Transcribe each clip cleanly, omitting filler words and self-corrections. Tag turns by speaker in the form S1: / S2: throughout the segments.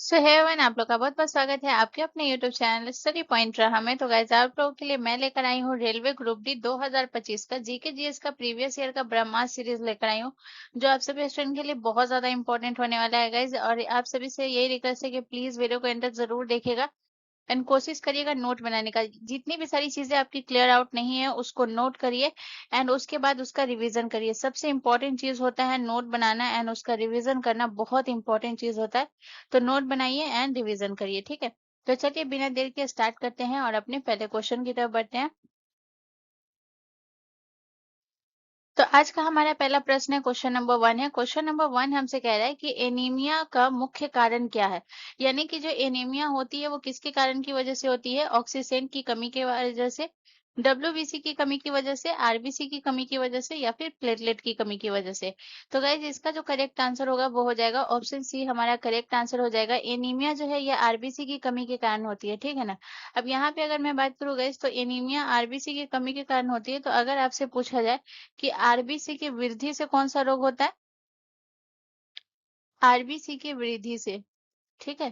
S1: सो hey everyone, आप लोग का बहुत बहुत स्वागत है आपके अपने यूट्यूब चैनल स्टडी पॉइंट रहा में। तो गाइस, आप लोगों के लिए मैं लेकर आई हूँ रेलवे ग्रुप डी 2025 का जीके जीएस का प्रीवियस ईयर का ब्रह्मास्त्र सीरीज लेकर आई हूँ, जो आप सभी स्टूडेंट के लिए बहुत ज्यादा इंपॉर्टेंट होने वाला है गाइस। और आप सभी से यही रिक्वेस्ट है कि प्लीज वीडियो को एंड तक जरूर देखिएगा एंड कोशिश करिएगा नोट बनाने का। जितनी भी सारी चीजें आपकी क्लियर आउट नहीं है उसको नोट करिए एंड उसके बाद उसका रिवीजन करिए। सबसे इंपॉर्टेंट चीज होता है नोट बनाना एंड उसका रिवीजन करना, बहुत इंपॉर्टेंट चीज होता है। तो नोट बनाइए एंड रिवीजन करिए, ठीक है। तो चलिए बिना देर के स्टार्ट करते हैं और अपने पहले क्वेश्चन की तरफ बढ़ते हैं। तो आज का हमारा पहला प्रश्न है, क्वेश्चन नंबर 1 है। क्वेश्चन नंबर 1 हमसे कह रहा है कि एनीमिया का मुख्य कारण क्या है। यानी कि जो एनीमिया होती है वो किसके कारण की वजह से होती है? ऑक्सीजन की कमी की वजह से, डब्ल्यूबीसी की कमी की वजह से, आरबीसी की कमी की वजह से, या फिर प्लेटलेट की कमी की वजह से। तो गाइज इसका जो करेक्ट आंसर होगा वो हो जाएगा ऑप्शन सी, हमारा करेक्ट आंसर हो जाएगा। एनीमिया जो है ये आरबीसी की कमी के कारण होती है, ठीक है ना। अब यहाँ पे अगर मैं बात करूँ गाइज, तो एनीमिया आरबीसी की कमी के कारण होती है। तो अगर आपसे पूछा जाए कि आरबीसी की वृद्धि से कौन सा रोग होता है? आरबीसी की वृद्धि से, ठीक है।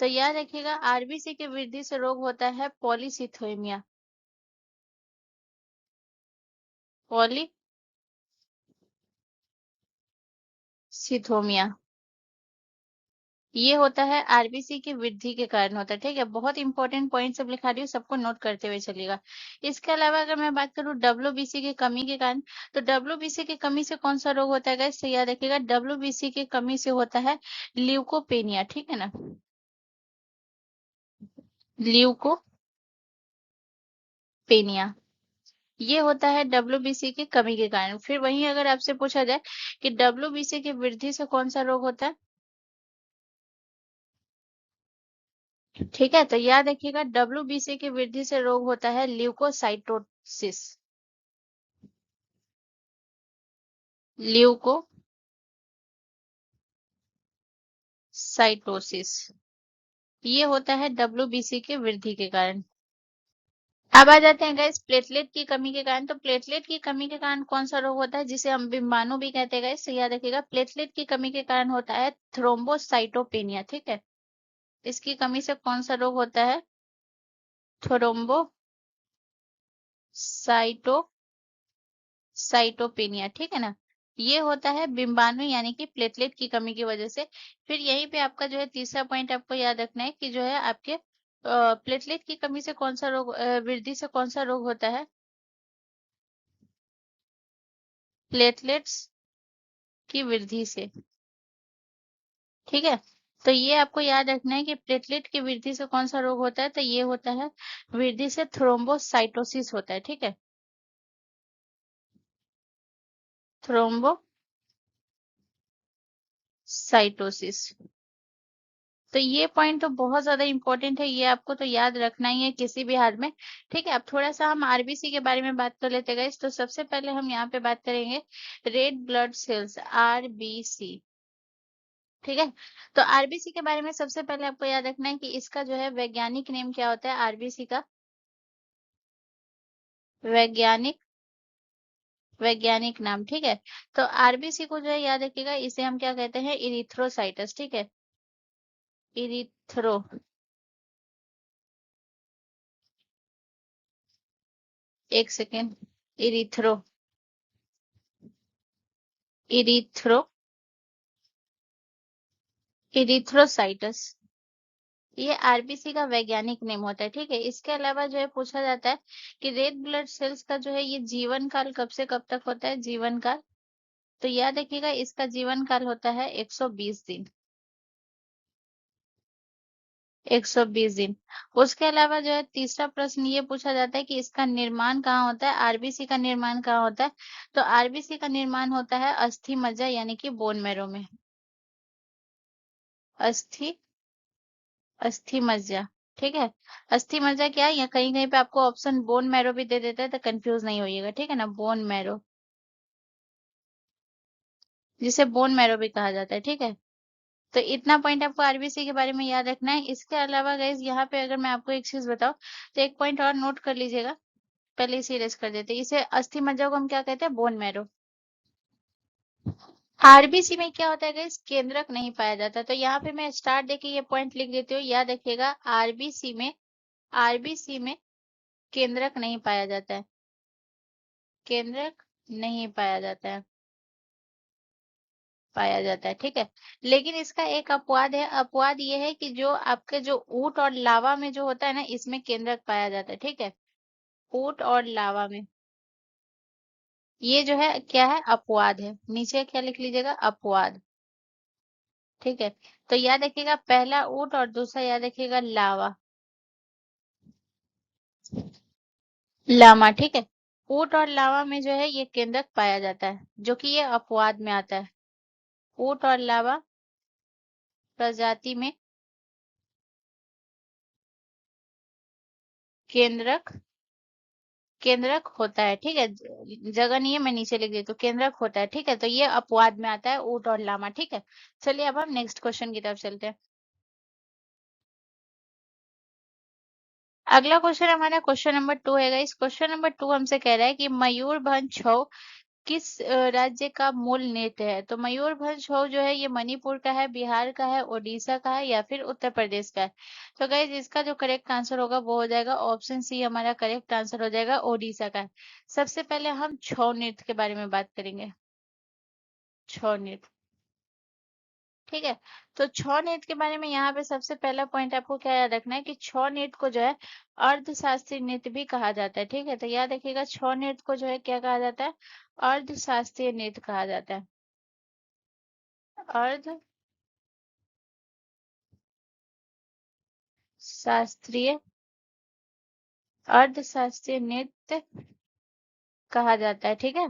S1: तो याद रखिएगा आरबीसी की वृद्धि से रोग होता है पॉलीसिथोमिया। पॉलीसिथोमिया ये होता है आरबीसी की वृद्धि के कारण होता है, ठीक है। बहुत इंपॉर्टेंट पॉइंट सब लिखा रही हूँ, सबको नोट करते हुए चलिएगा। इसके अलावा अगर मैं बात करूँ डब्ल्यूबीसी की कमी के कारण, तो डब्ल्यूबीसी की कमी से कौन सा रोग होता है गाइस? तो याद रखिएगा डब्ल्यूबीसी की कमी से होता है ल्यूकोपेनिया, ठीक है ना। ल्यूकोपेनिया ये होता है डब्ल्यूबीसी की कमी के कारण। फिर वहीं अगर आपसे पूछा जाए कि डब्ल्यूबीसी की वृद्धि से कौन सा रोग होता है, ठीक है। तो याद रखिएगा डब्ल्यूबीसी की वृद्धि से रोग होता है ल्यूकोसाइटोसिस। ल्यूकोसाइटोसिस ये होता है डब्ल्यूबीसी की वृद्धि के कारण। अब आ जाते हैं गाइस प्लेटलेट की कमी के कारण। तो प्लेटलेट की कमी के कारण कौन सा रोग होता है, जिसे हम बिम्बाणु भी कहते हैं गाइस। तो याद रखिएगा प्लेटलेट की कमी के कारण होता है थ्रोम्बोसाइटोपेनिया, ठीक है। इसकी कमी से कौन सा रोग होता है? थ्रोम्बोसाइटोपेनिया, ठीक है ना। ये होता है बिम्बाणु यानी कि प्लेटलेट की कमी की वजह से। फिर यहीं पे आपका जो है तीसरा पॉइंट आपको याद रखना है कि जो है आपके प्लेटलेट की कमी से कौन सा रोग, वृद्धि से कौन सा रोग होता है? प्लेटलेट्स की वृद्धि से, ठीक है। तो ये आपको याद रखना है कि प्लेटलेट की वृद्धि से कौन सा रोग होता है। तो ये होता है वृद्धि से थ्रोम्बोसाइटोसिस होता है, ठीक है। थ्रोम्बोसाइटोसिस। तो ये पॉइंट तो बहुत ज्यादा इंपॉर्टेंट है, ये आपको तो याद रखना ही है किसी भी हाल में, ठीक है। अब थोड़ा सा हम आरबीसी के बारे में बात कर लेते हैं गाइस। तो सबसे पहले हम यहाँ पे बात करेंगे रेड ब्लड सेल्स, आरबीसी, ठीक है। तो आरबीसी के बारे में सबसे पहले आपको याद रखना है कि इसका जो है वैज्ञानिक नेम क्या होता है आरबीसी का? वैज्ञानिक वैज्ञानिक नाम, ठीक है। तो आरबीसी को जो है याद रखिएगा, इसे हम क्या कहते हैं? इरिथ्रोसाइटस, ठीक है। इरिथ्रो एक सेकेंड, इरिथ्रो इरिथ्रो इरिथ्रोसाइटस ये आरबीसी का वैज्ञानिक नेम होता है, ठीक है। इसके अलावा जो है पूछा जाता है कि रेड ब्लड सेल्स का जो है ये जीवन काल कब से कब तक होता है? जीवन काल, तो याद रखिएगा इसका जीवन काल होता है 120 दिन। 120 दिन। उसके अलावा जो है तीसरा प्रश्न ये पूछा जाता है कि इसका निर्माण कहाँ होता है? आरबीसी का निर्माण कहाँ होता है? तो आरबीसी का निर्माण होता है अस्थि मज्जा यानी कि बोन मैरो में। अस्थि अस्थि मज्जा, ठीक है। अस्थि मज्जा क्या है? या कहीं कहीं पे आपको ऑप्शन बोन मैरो भी दे देता है, तो कंफ्यूज नहीं होइएगा, ठीक है ना। बोन मैरो, जिसे बोन मैरो भी कहा जाता है, ठीक है। तो इतना पॉइंट आपको आरबीसी के बारे में याद रखना है। इसके अलावा गाइज यहाँ पे अगर मैं आपको एक चीज बताऊं, तो एक पॉइंट और नोट कर लीजिएगा। पहले इसे इरेज कर देते हैं। इसे अस्थि मज्जा को हम क्या कहते हैं? Bone marrow. आरबीसी में क्या होता है गाइस, केंद्रक नहीं पाया जाता। तो यहाँ पे मैं स्टार्ट देके ये पॉइंट लिख देती हूँ, याद रखिएगा। आरबीसी में केंद्रक नहीं पाया जाता है, केंद्रक नहीं पाया जाता है, ठीक है। लेकिन इसका एक अपवाद है, अपवाद ये है कि जो आपके जो ऊंट और लावा में जो होता है ना, इसमें केंद्रक पाया जाता है, ठीक है। ऊंट और लावा में ये जो है क्या है, अपवाद है। नीचे क्या लिख लीजिएगा, अपवाद, ठीक है। तो याद रखिएगा, पहला ऊंट और दूसरा याद रखिएगा लावा, लामा, ठीक है। ऊंट और लावा में जो है ये केंद्रक पाया जाता है, जो कि ये अपवाद में आता है। ऊंट और लावा प्रजाति में केंद्रक केंद्रक होता है, ठीक है। जगह नहीं है, मैं नीचे लिख देती हूँ, केंद्रक होता है, ठीक है। तो ये अपवाद में आता है, ऊंट और लामा, ठीक है। चलिए अब हम नेक्स्ट क्वेश्चन की तरफ चलते हैं। अगला क्वेश्चन हमारा क्वेश्चन नंबर 2 है गाइस। क्वेश्चन नंबर 2 हमसे कह रहा है कि मयूरभंज छौ किस राज्य का मूल नृत्य है। तो मयूरभंज छौ जो है ये मणिपुर का है, बिहार का है, उड़ीसा का है, या फिर उत्तर प्रदेश का है। तो गाइस इसका जो करेक्ट आंसर होगा वो हो जाएगा ऑप्शन सी, हमारा करेक्ट आंसर हो जाएगा उड़ीसा का है। सबसे पहले हम छौ नृत्य के बारे में बात करेंगे। छौ नृत्य, ठीक है। तो छौ नृत्य के बारे में यहाँ पे सबसे पहला पॉइंट आपको क्या याद रखना है कि छौ नृत्य को जो है अर्धशास्त्रीय नृत्य भी कहा जाता है, ठीक है। तो याद रखिएगा, छौ नृत्य को जो है क्या कहा जाता है, अर्धशास्त्रीय नृत्य कहा जाता है। अर्ध शास्त्रीय अर्धशास्त्रीय नृत्य कहा जाता है, ठीक है,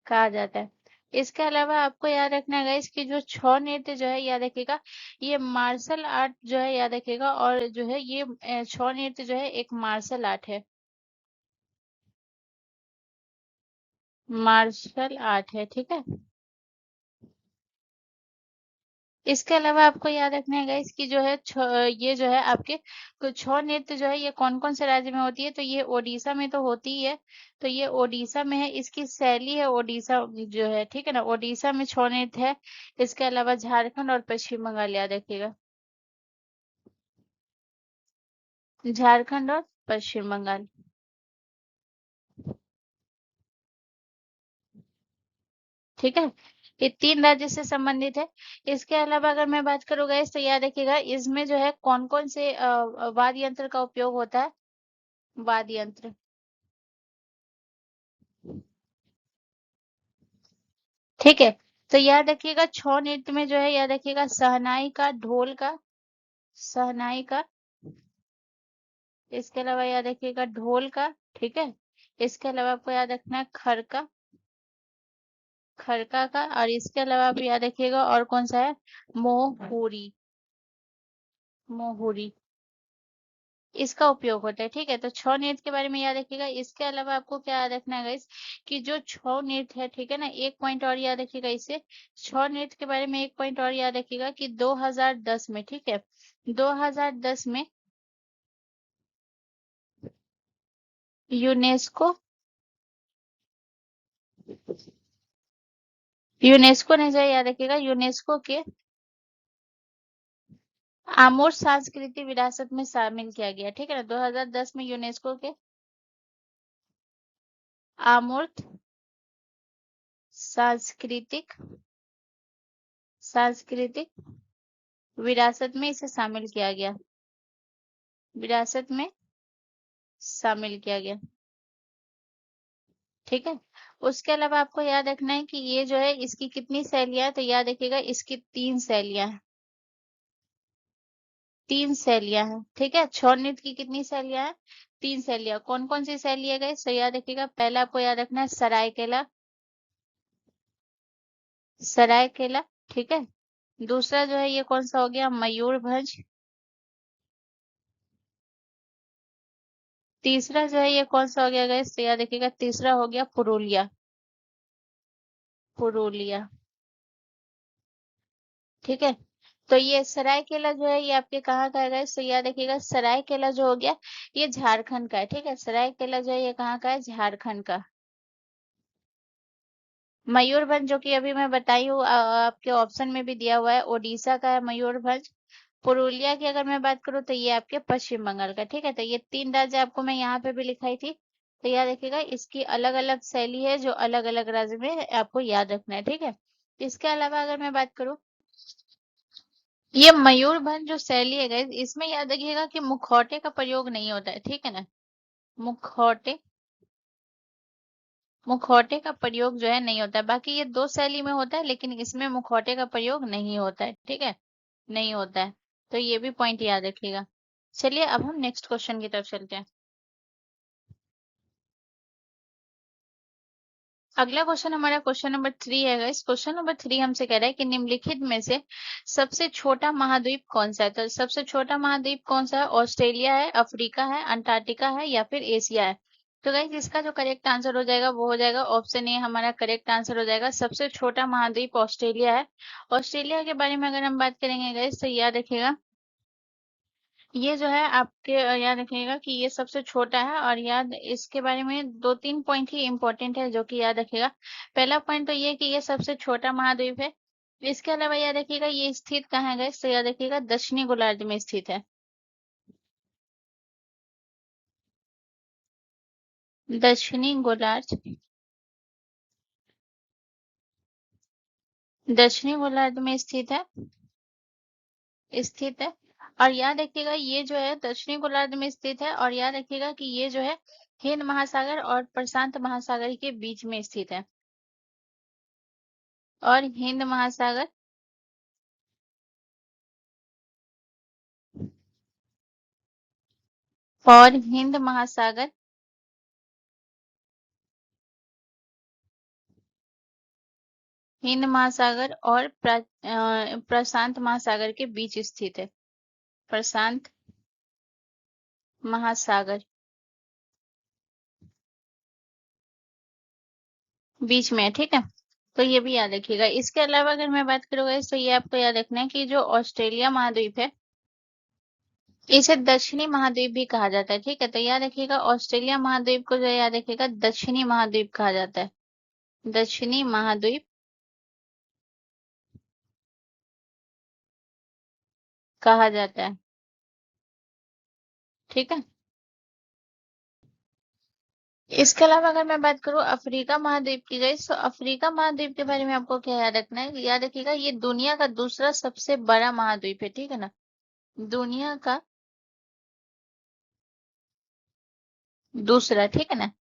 S1: कहा जाता है। इसके अलावा आपको याद रखना है इसकी जो छौ नृत्य जो है याद रखिएगा, ये मार्शल आर्ट जो है याद रखिएगा, और जो है ये छौ नृत्य जो है एक मार्शल आर्ट है, मार्शल आर्ट है, ठीक है। इसके अलावा आपको याद रखना है गाइस कि जो है ये जो है आपके छौ नृत्य जो है ये कौन कौन से राज्य में होती है। तो ये ओडिशा में तो होती ही है, तो ये ओडिशा में है, इसकी शैली है ओडिशा जो है, ठीक है ना, ओडिशा में छौ नृत्य है। इसके अलावा झारखंड और पश्चिम बंगाल याद रखिएगा, झारखंड और पश्चिम बंगाल, ठीक है। ये तीन राज्य से संबंधित है। इसके अलावा अगर मैं बात करूँ गाइस तो याद रखिएगा, इसमें जो है कौन कौन से वाद्य यंत्र का उपयोग होता है, वाद्य यंत्र, ठीक है। तो याद रखिएगा छौ नृत्य में जो है याद रखिएगा शहनाई का, ढोल का, शहनाई का, इसके अलावा याद रखिएगा ढोल का, ठीक है। इसके अलावा आपको याद रखना है खरका, खरका का, और इसके अलावा आप याद रखिएगा और कौन सा है, मोहुरी, मोहुरी, इसका उपयोग होता है, ठीक है। तो छौ नृत्य के बारे में याद रखिएगा। इसके अलावा आपको क्या याद रखना है गाइस कि जो छौ नृत्य है, ठीक है ना, एक पॉइंट और याद रखिएगा इसे, छौ नृत्य के बारे में एक पॉइंट और याद रखिएगा कि 2010 में, ठीक है, 2010 में यूनेस्को, यूनेस्को ने जो है याद रखिएगा, यूनेस्को के अमूर्त सांस्कृतिक विरासत में शामिल किया गया, ठीक है ना। 2010 में यूनेस्को के अमूर्त सांस्कृतिक सांस्कृतिक विरासत में इसे शामिल किया गया, विरासत में शामिल किया गया, ठीक है। उसके अलावा आपको याद रखना है कि ये जो है इसकी कितनी शैलियां हैं। तो याद रखिएगा इसकी तीन शैलियां हैं, तीन शैलियां हैं, ठीक है। छौ नृत्य की कितनी शैलियां हैं, तीन शैलियां। कौन कौन सी शैली है गाइस, तो याद रखिएगा, पहला आपको याद रखना है सरायकेला, सरायकेला, ठीक है। दूसरा जो है ये कौन सा हो गया, मयूरभंज। तीसरा जो है ये कौन सा हो गया गाइस, तो याद रखिएगा तीसरा हो गया पुरुलिया, पुरुलिया, ठीक है। तो ये सरायकेला जो है ये आपके कहाँ का है गाइस, तो याद रखिएगा सरायकेला जो हो गया ये झारखंड का है, ठीक है। सरायकेला जो है ये कहाँ का है, झारखंड का, मयूरभंज जो कि अभी मैं बताई हूँ, आपके ऑप्शन में भी दिया हुआ है, ओडिशा का है मयूरभंज। पुरुलिया की अगर मैं बात करूँ तो ये आपके पश्चिम बंगाल का। ठीक है, तो ये 3 राज्य आपको मैं यहाँ पे भी लिखाई थी। तो याद रखिएगा, इसकी अलग-अलग शैली है जो अलग-अलग राज्य में आपको याद रखना है। ठीक है? इसके अलावा अगर मैं बात करूँ, ये मयूरभंज जो शैली है गाइस, इसमें याद रखिएगा कि मुखौटे का प्रयोग नहीं होता है। ठीक है ना? मुखौटे मुखौटे का प्रयोग जो है नहीं होता है। बाकी ये 2 शैली में होता है, लेकिन इसमें मुखौटे का प्रयोग नहीं होता है। ठीक है? नहीं होता है। तो ये भी पॉइंट याद रखिएगा। चलिए अब हम नेक्स्ट क्वेश्चन की तरफ चलते हैं। अगला क्वेश्चन हमारा क्वेश्चन नंबर 3 है गाइस। क्वेश्चन नंबर 3 हमसे कह रहा है कि निम्नलिखित में से सबसे छोटा महाद्वीप कौन सा है? तो सबसे छोटा महाद्वीप कौन सा है? ऑस्ट्रेलिया है, अफ्रीका है, अंटार्कटिका है या फिर एशिया है? तो गाइस इसका जो करेक्ट आंसर हो जाएगा वो हो जाएगा ऑप्शन ए, हमारा करेक्ट आंसर हो जाएगा। सबसे छोटा महाद्वीप ऑस्ट्रेलिया है। ऑस्ट्रेलिया के बारे में अगर हम बात करेंगे गाइस तो याद रखिएगा, ये जो है आपके याद रखिएगा कि ये सबसे छोटा है। और याद इसके बारे में 2-3 पॉइंट ही इंपॉर्टेंट है जो कि याद रखिएगा। पहला पॉइंट तो ये कि ये सबसे छोटा महाद्वीप है। इसके अलावा याद रखिएगा ये स्थित कहाँ है गाइस? तो याद रखिएगा दक्षिणी गोलार्ध में स्थित है। दक्षिणी गोलार्ध, दक्षिणी गोलार्ध में स्थित है। और याद रखिएगा ये जो है दक्षिणी गोलार्ध में स्थित है। और याद रखिएगा कि ये जो है हिंद महासागर और प्रशांत महासागर के बीच में स्थित है। और हिंद महासागर और हिंद महासागर और प्रशांत महासागर के बीच स्थित है। प्रशांत महासागर बीच में है। ठीक है, तो ये भी याद रखिएगा। इसके अलावा अगर मैं बात करूँगा तो ये आपको याद रखना है कि जो ऑस्ट्रेलिया महाद्वीप है, इसे दक्षिणी महाद्वीप भी कहा जाता है। ठीक है, तो याद रखिएगा ऑस्ट्रेलिया महाद्वीप को जो है याद रखिएगा दक्षिणी महाद्वीप कहा जाता है। दक्षिणी महाद्वीप कहा जाता है। ठीक है, इसके अलावा अगर मैं बात करूँ अफ्रीका महाद्वीप की गई, तो अफ्रीका महाद्वीप के बारे में आपको क्या याद रखना है? याद रखिएगा ये दुनिया का दूसरा सबसे बड़ा महाद्वीप है। ठीक है ना? दुनिया का दूसरा, ठीक है ना?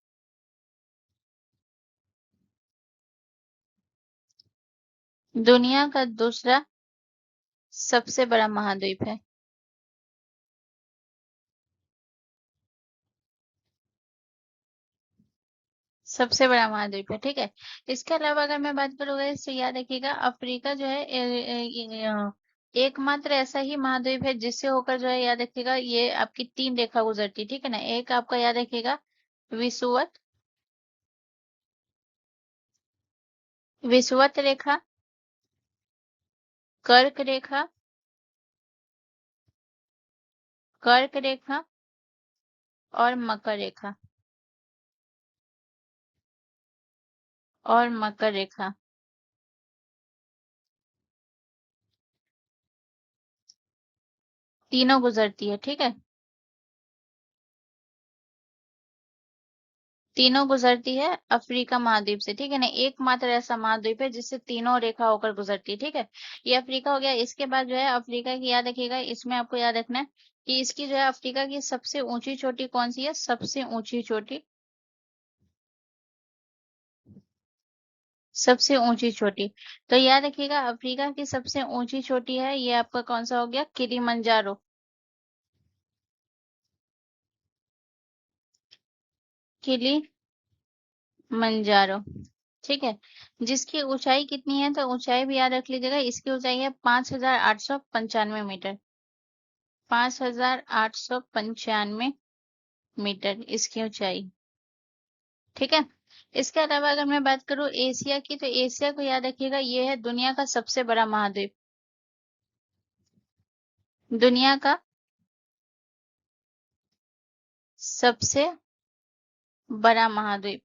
S1: दुनिया का दूसरा सबसे बड़ा महाद्वीप है। सबसे बड़ा महाद्वीप है। ठीक है, इसके अलावा अगर मैं बात करूँगा तो याद रखिएगा अफ्रीका जो है एकमात्र ऐसा ही महाद्वीप है जिससे होकर जो है याद रखिएगा ये आपकी 3 रेखा गुजरती है। ठीक है ना? एक आपका याद रखिएगा विषुवत विषुवत रेखा, कर्क रेखा, कर्क रेखा और मकर रेखा, और मकर रेखा तीनों गुजरती है। ठीक है, तीनों गुजरती है अफ्रीका महाद्वीप से। ठीक है ना? एकमात्र ऐसा महाद्वीप है जिससे तीनों रेखा होकर गुजरती है। ठीक है, ये अफ्रीका हो गया। इसके बाद जो है अफ्रीका की याद रखिएगा, इसमें आपको याद रखना है कि इसकी जो है अफ्रीका की सबसे ऊंची चोटी कौन सी है? सबसे ऊंची चोटी, सबसे ऊंची चोटी। तो याद रखिएगा अफ्रीका की सबसे ऊंची चोटी है ये आपका कौन सा हो गया? किलिमंजारो। किलिमंजारो, ठीक है, जिसकी ऊंचाई कितनी है? तो ऊंचाई भी याद रख लीजिएगा, इसकी ऊंचाई है 5,895 मीटर। 5,895 मीटर इसकी ऊंचाई। ठीक है, इसके अलावा अगर मैं बात करूं एशिया की, तो एशिया को याद रखिएगा ये है दुनिया का सबसे बड़ा महाद्वीप। दुनिया का सबसे बड़ा महाद्वीप।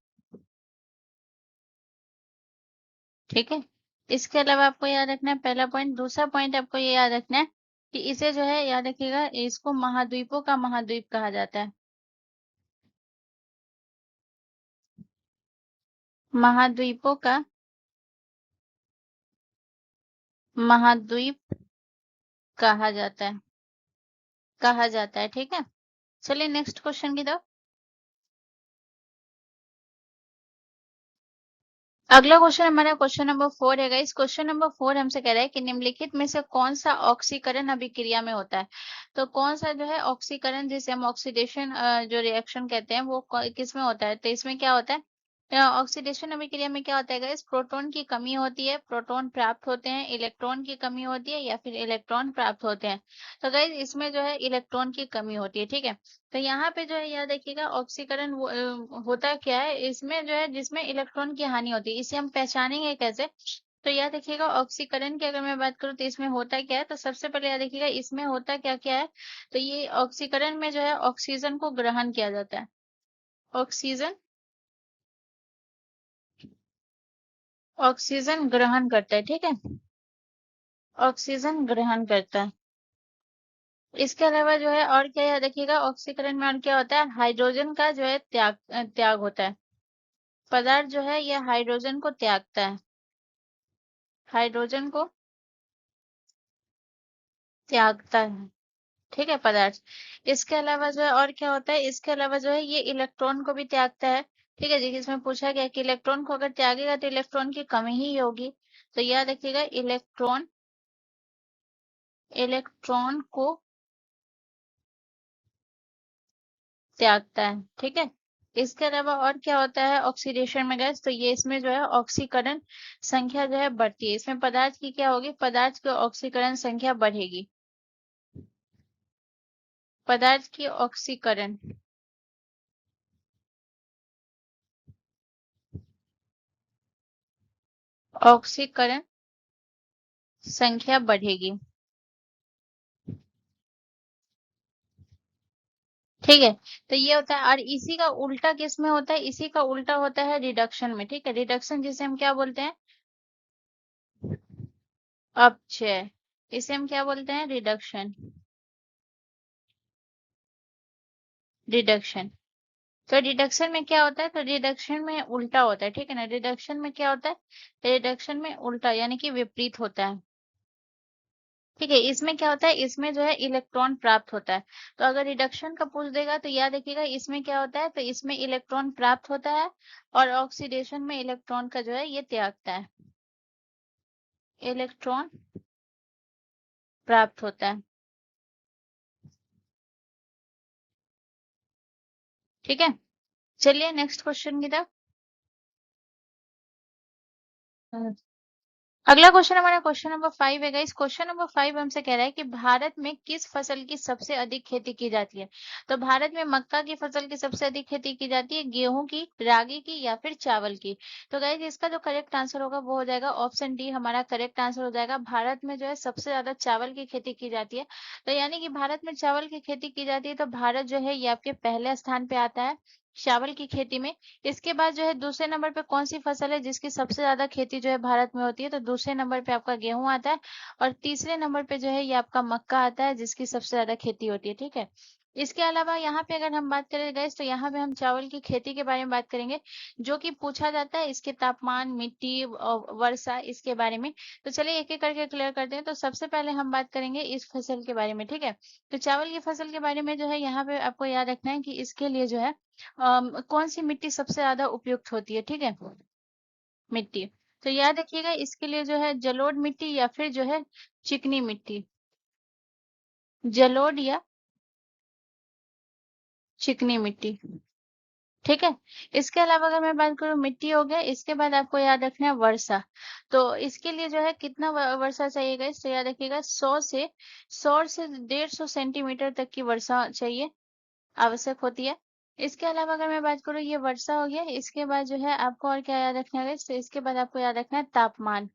S1: ठीक है। इसके अलावा आपको याद रखना है पहला पॉइंट। दूसरा पॉइंट आपको ये याद रखना है कि इसे जो है याद रखिएगा, इसको महाद्वीपों का महाद्वीप कहा जाता है। महाद्वीपों का महाद्वीप कहा जाता है। ठीक है। चलिए नेक्स्ट क्वेश्चन की तरफ। अगला क्वेश्चन हमारा क्वेश्चन नंबर 4 है गाइस। क्वेश्चन नंबर 4 हमसे कह रहा है कि निम्नलिखित में से कौन सा ऑक्सीकरण अभिक्रिया में होता है। तो कौन सा जो है ऑक्सीकरण, जिसे हम ऑक्सीडेशन जो रिएक्शन कहते हैं, वो किस में होता है। तो इसमें क्या होता है, ऑक्सीडेशन अभिक्रिया में क्या होता है गाइस, प्रोटॉन की कमी होती है, प्रोटॉन प्राप्त होते हैं, इलेक्ट्रॉन की कमी होती है, या फिर इलेक्ट्रॉन प्राप्त होते हैं। तो गाइस इसमें जो है इलेक्ट्रॉन की कमी होती है। ठीक है। तो यहाँ पे जो है याद रखिएगा, ऑक्सीकरण होता क्या है, इसमें जो है जिसमें इलेक्ट्रॉन की हानि होती है। इसे हम पहचानेंगे कैसे। तो याद रखिएगा, ऑक्सीकरण की अगर मैं बात करूँ तो इसमें होता क्या है। तो सबसे पहले याद रखिएगा इसमें होता क्या क्या है। तो ये ऑक्सीकरण में जो है ऑक्सीजन को ग्रहण किया जाता है। ऑक्सीजन ऑक्सीजन ग्रहण करता है। ठीक है। ऑक्सीजन ग्रहण करता है। इसके अलावा जो है और क्या याद रखिएगा, ऑक्सीकरण में और क्या होता है, हाइड्रोजन का जो है त्याग होता है। पदार्थ जो है यह हाइड्रोजन को त्यागता है। हाइड्रोजन को त्यागता है। ठीक है, पदार्थ। इसके अलावा जो है और क्या होता है, इसके अलावा जो है ये इलेक्ट्रॉन को भी त्यागता है। ठीक है जी। इसमें पूछा गया कि इलेक्ट्रॉन को अगर त्यागेगा तो इलेक्ट्रॉन की कमी ही होगी। तो याद रखिएगा, इलेक्ट्रॉन को त्यागता है। ठीक है। इसके अलावा और क्या होता है ऑक्सीडेशन में गैस, तो ये इसमें जो है ऑक्सीकरण संख्या जो है बढ़ती है। इसमें पदार्थ की क्या होगी, पदार्थ की ऑक्सीकरण संख्या बढ़ेगी। पदार्थ की ऑक्सीकरण संख्या बढ़ेगी। ठीक है। तो ये होता है, और इसी का उल्टा किस में होता है, इसी का उल्टा होता है रिडक्शन में। ठीक है। रिडक्शन जिसे हम क्या बोलते हैं, अपक्षय। इसे हम क्या बोलते हैं, रिडक्शन। रिडक्शन। तो रिडक्शन में क्या होता है, तो रिडक्शन में उल्टा होता है। ठीक है ना। रिडक्शन में क्या होता है, रिडक्शन में उल्टा यानी कि विपरीत होता है। ठीक है। इसमें क्या होता है, इसमें जो है इलेक्ट्रॉन प्राप्त होता है। तो अगर रिडक्शन का पूछ देगा तो याद रखिएगा इसमें क्या होता है, तो इसमें इलेक्ट्रॉन प्राप्त होता है, और ऑक्सीडेशन में इलेक्ट्रॉन का जो है ये त्यागता है। इलेक्ट्रॉन प्राप्त होता है। ठीक है। चलिए नेक्स्ट क्वेश्चन की तरफ। अगला क्वेश्चन हमारा क्वेश्चन नंबर 5 है गाइस। क्वेश्चन नंबर 5 हमसे कह रहा है कि भारत में किस फसल की सबसे अधिक खेती की जाती है। तो भारत में मक्का की फसल की सबसे अधिक खेती की जाती है, गेहूं की, रागी की, या फिर चावल की। तो गाइस इसका जो करेक्ट आंसर होगा वो हो जाएगा ऑप्शन डी, हमारा करेक्ट आंसर हो जाएगा। भारत में जो है सबसे ज्यादा चावल की खेती की जाती है। तो यानी कि भारत में चावल की खेती की जाती है, तो भारत जो है ये आपके पहले स्थान पे आता है चावल की खेती में। इसके बाद जो है दूसरे नंबर पे कौन सी फसल है जिसकी सबसे ज्यादा खेती जो है भारत में होती है, तो दूसरे नंबर पे आपका गेहूं आता है। और तीसरे नंबर पे जो है ये आपका मक्का आता है जिसकी सबसे ज्यादा खेती होती है। ठीक है। इसके अलावा यहाँ पे अगर हम बात करें गैस, तो यहाँ पे हम चावल की खेती के बारे में बात करेंगे, जो कि पूछा जाता है इसके तापमान, मिट्टी, वर्षा, इसके बारे में। तो चलिए एक एक करके क्लियर करते हैं। तो सबसे पहले हम बात करेंगे इस फसल के बारे में। ठीक है। तो चावल की फसल के बारे में जो है यहाँ पे आपको याद रखना है कि इसके लिए जो है कौन सी मिट्टी सबसे ज्यादा उपयुक्त होती है। ठीक है। मिट्टी। तो याद रखिएगा इसके लिए जो है जलोढ़ मिट्टी या फिर जो है चिकनी मिट्टी। जलोढ़ या चिकनी मिट्टी। ठीक है। इसके अलावा अगर मैं बात करूँ, मिट्टी हो गया, इसके बाद आपको याद रखना है वर्षा। तो इसके लिए जो है कितना वर्षा चाहिएगा, इससे याद रखिएगा 100 से 150 सेंटीमीटर तक की वर्षा चाहिए, आवश्यक होती है। इसके अलावा अगर मैं बात करूँ, ये वर्षा हो गया। इसके बाद जो है आपको और क्या याद रखना है, तो इसके बाद आपको याद रखना है तापमान।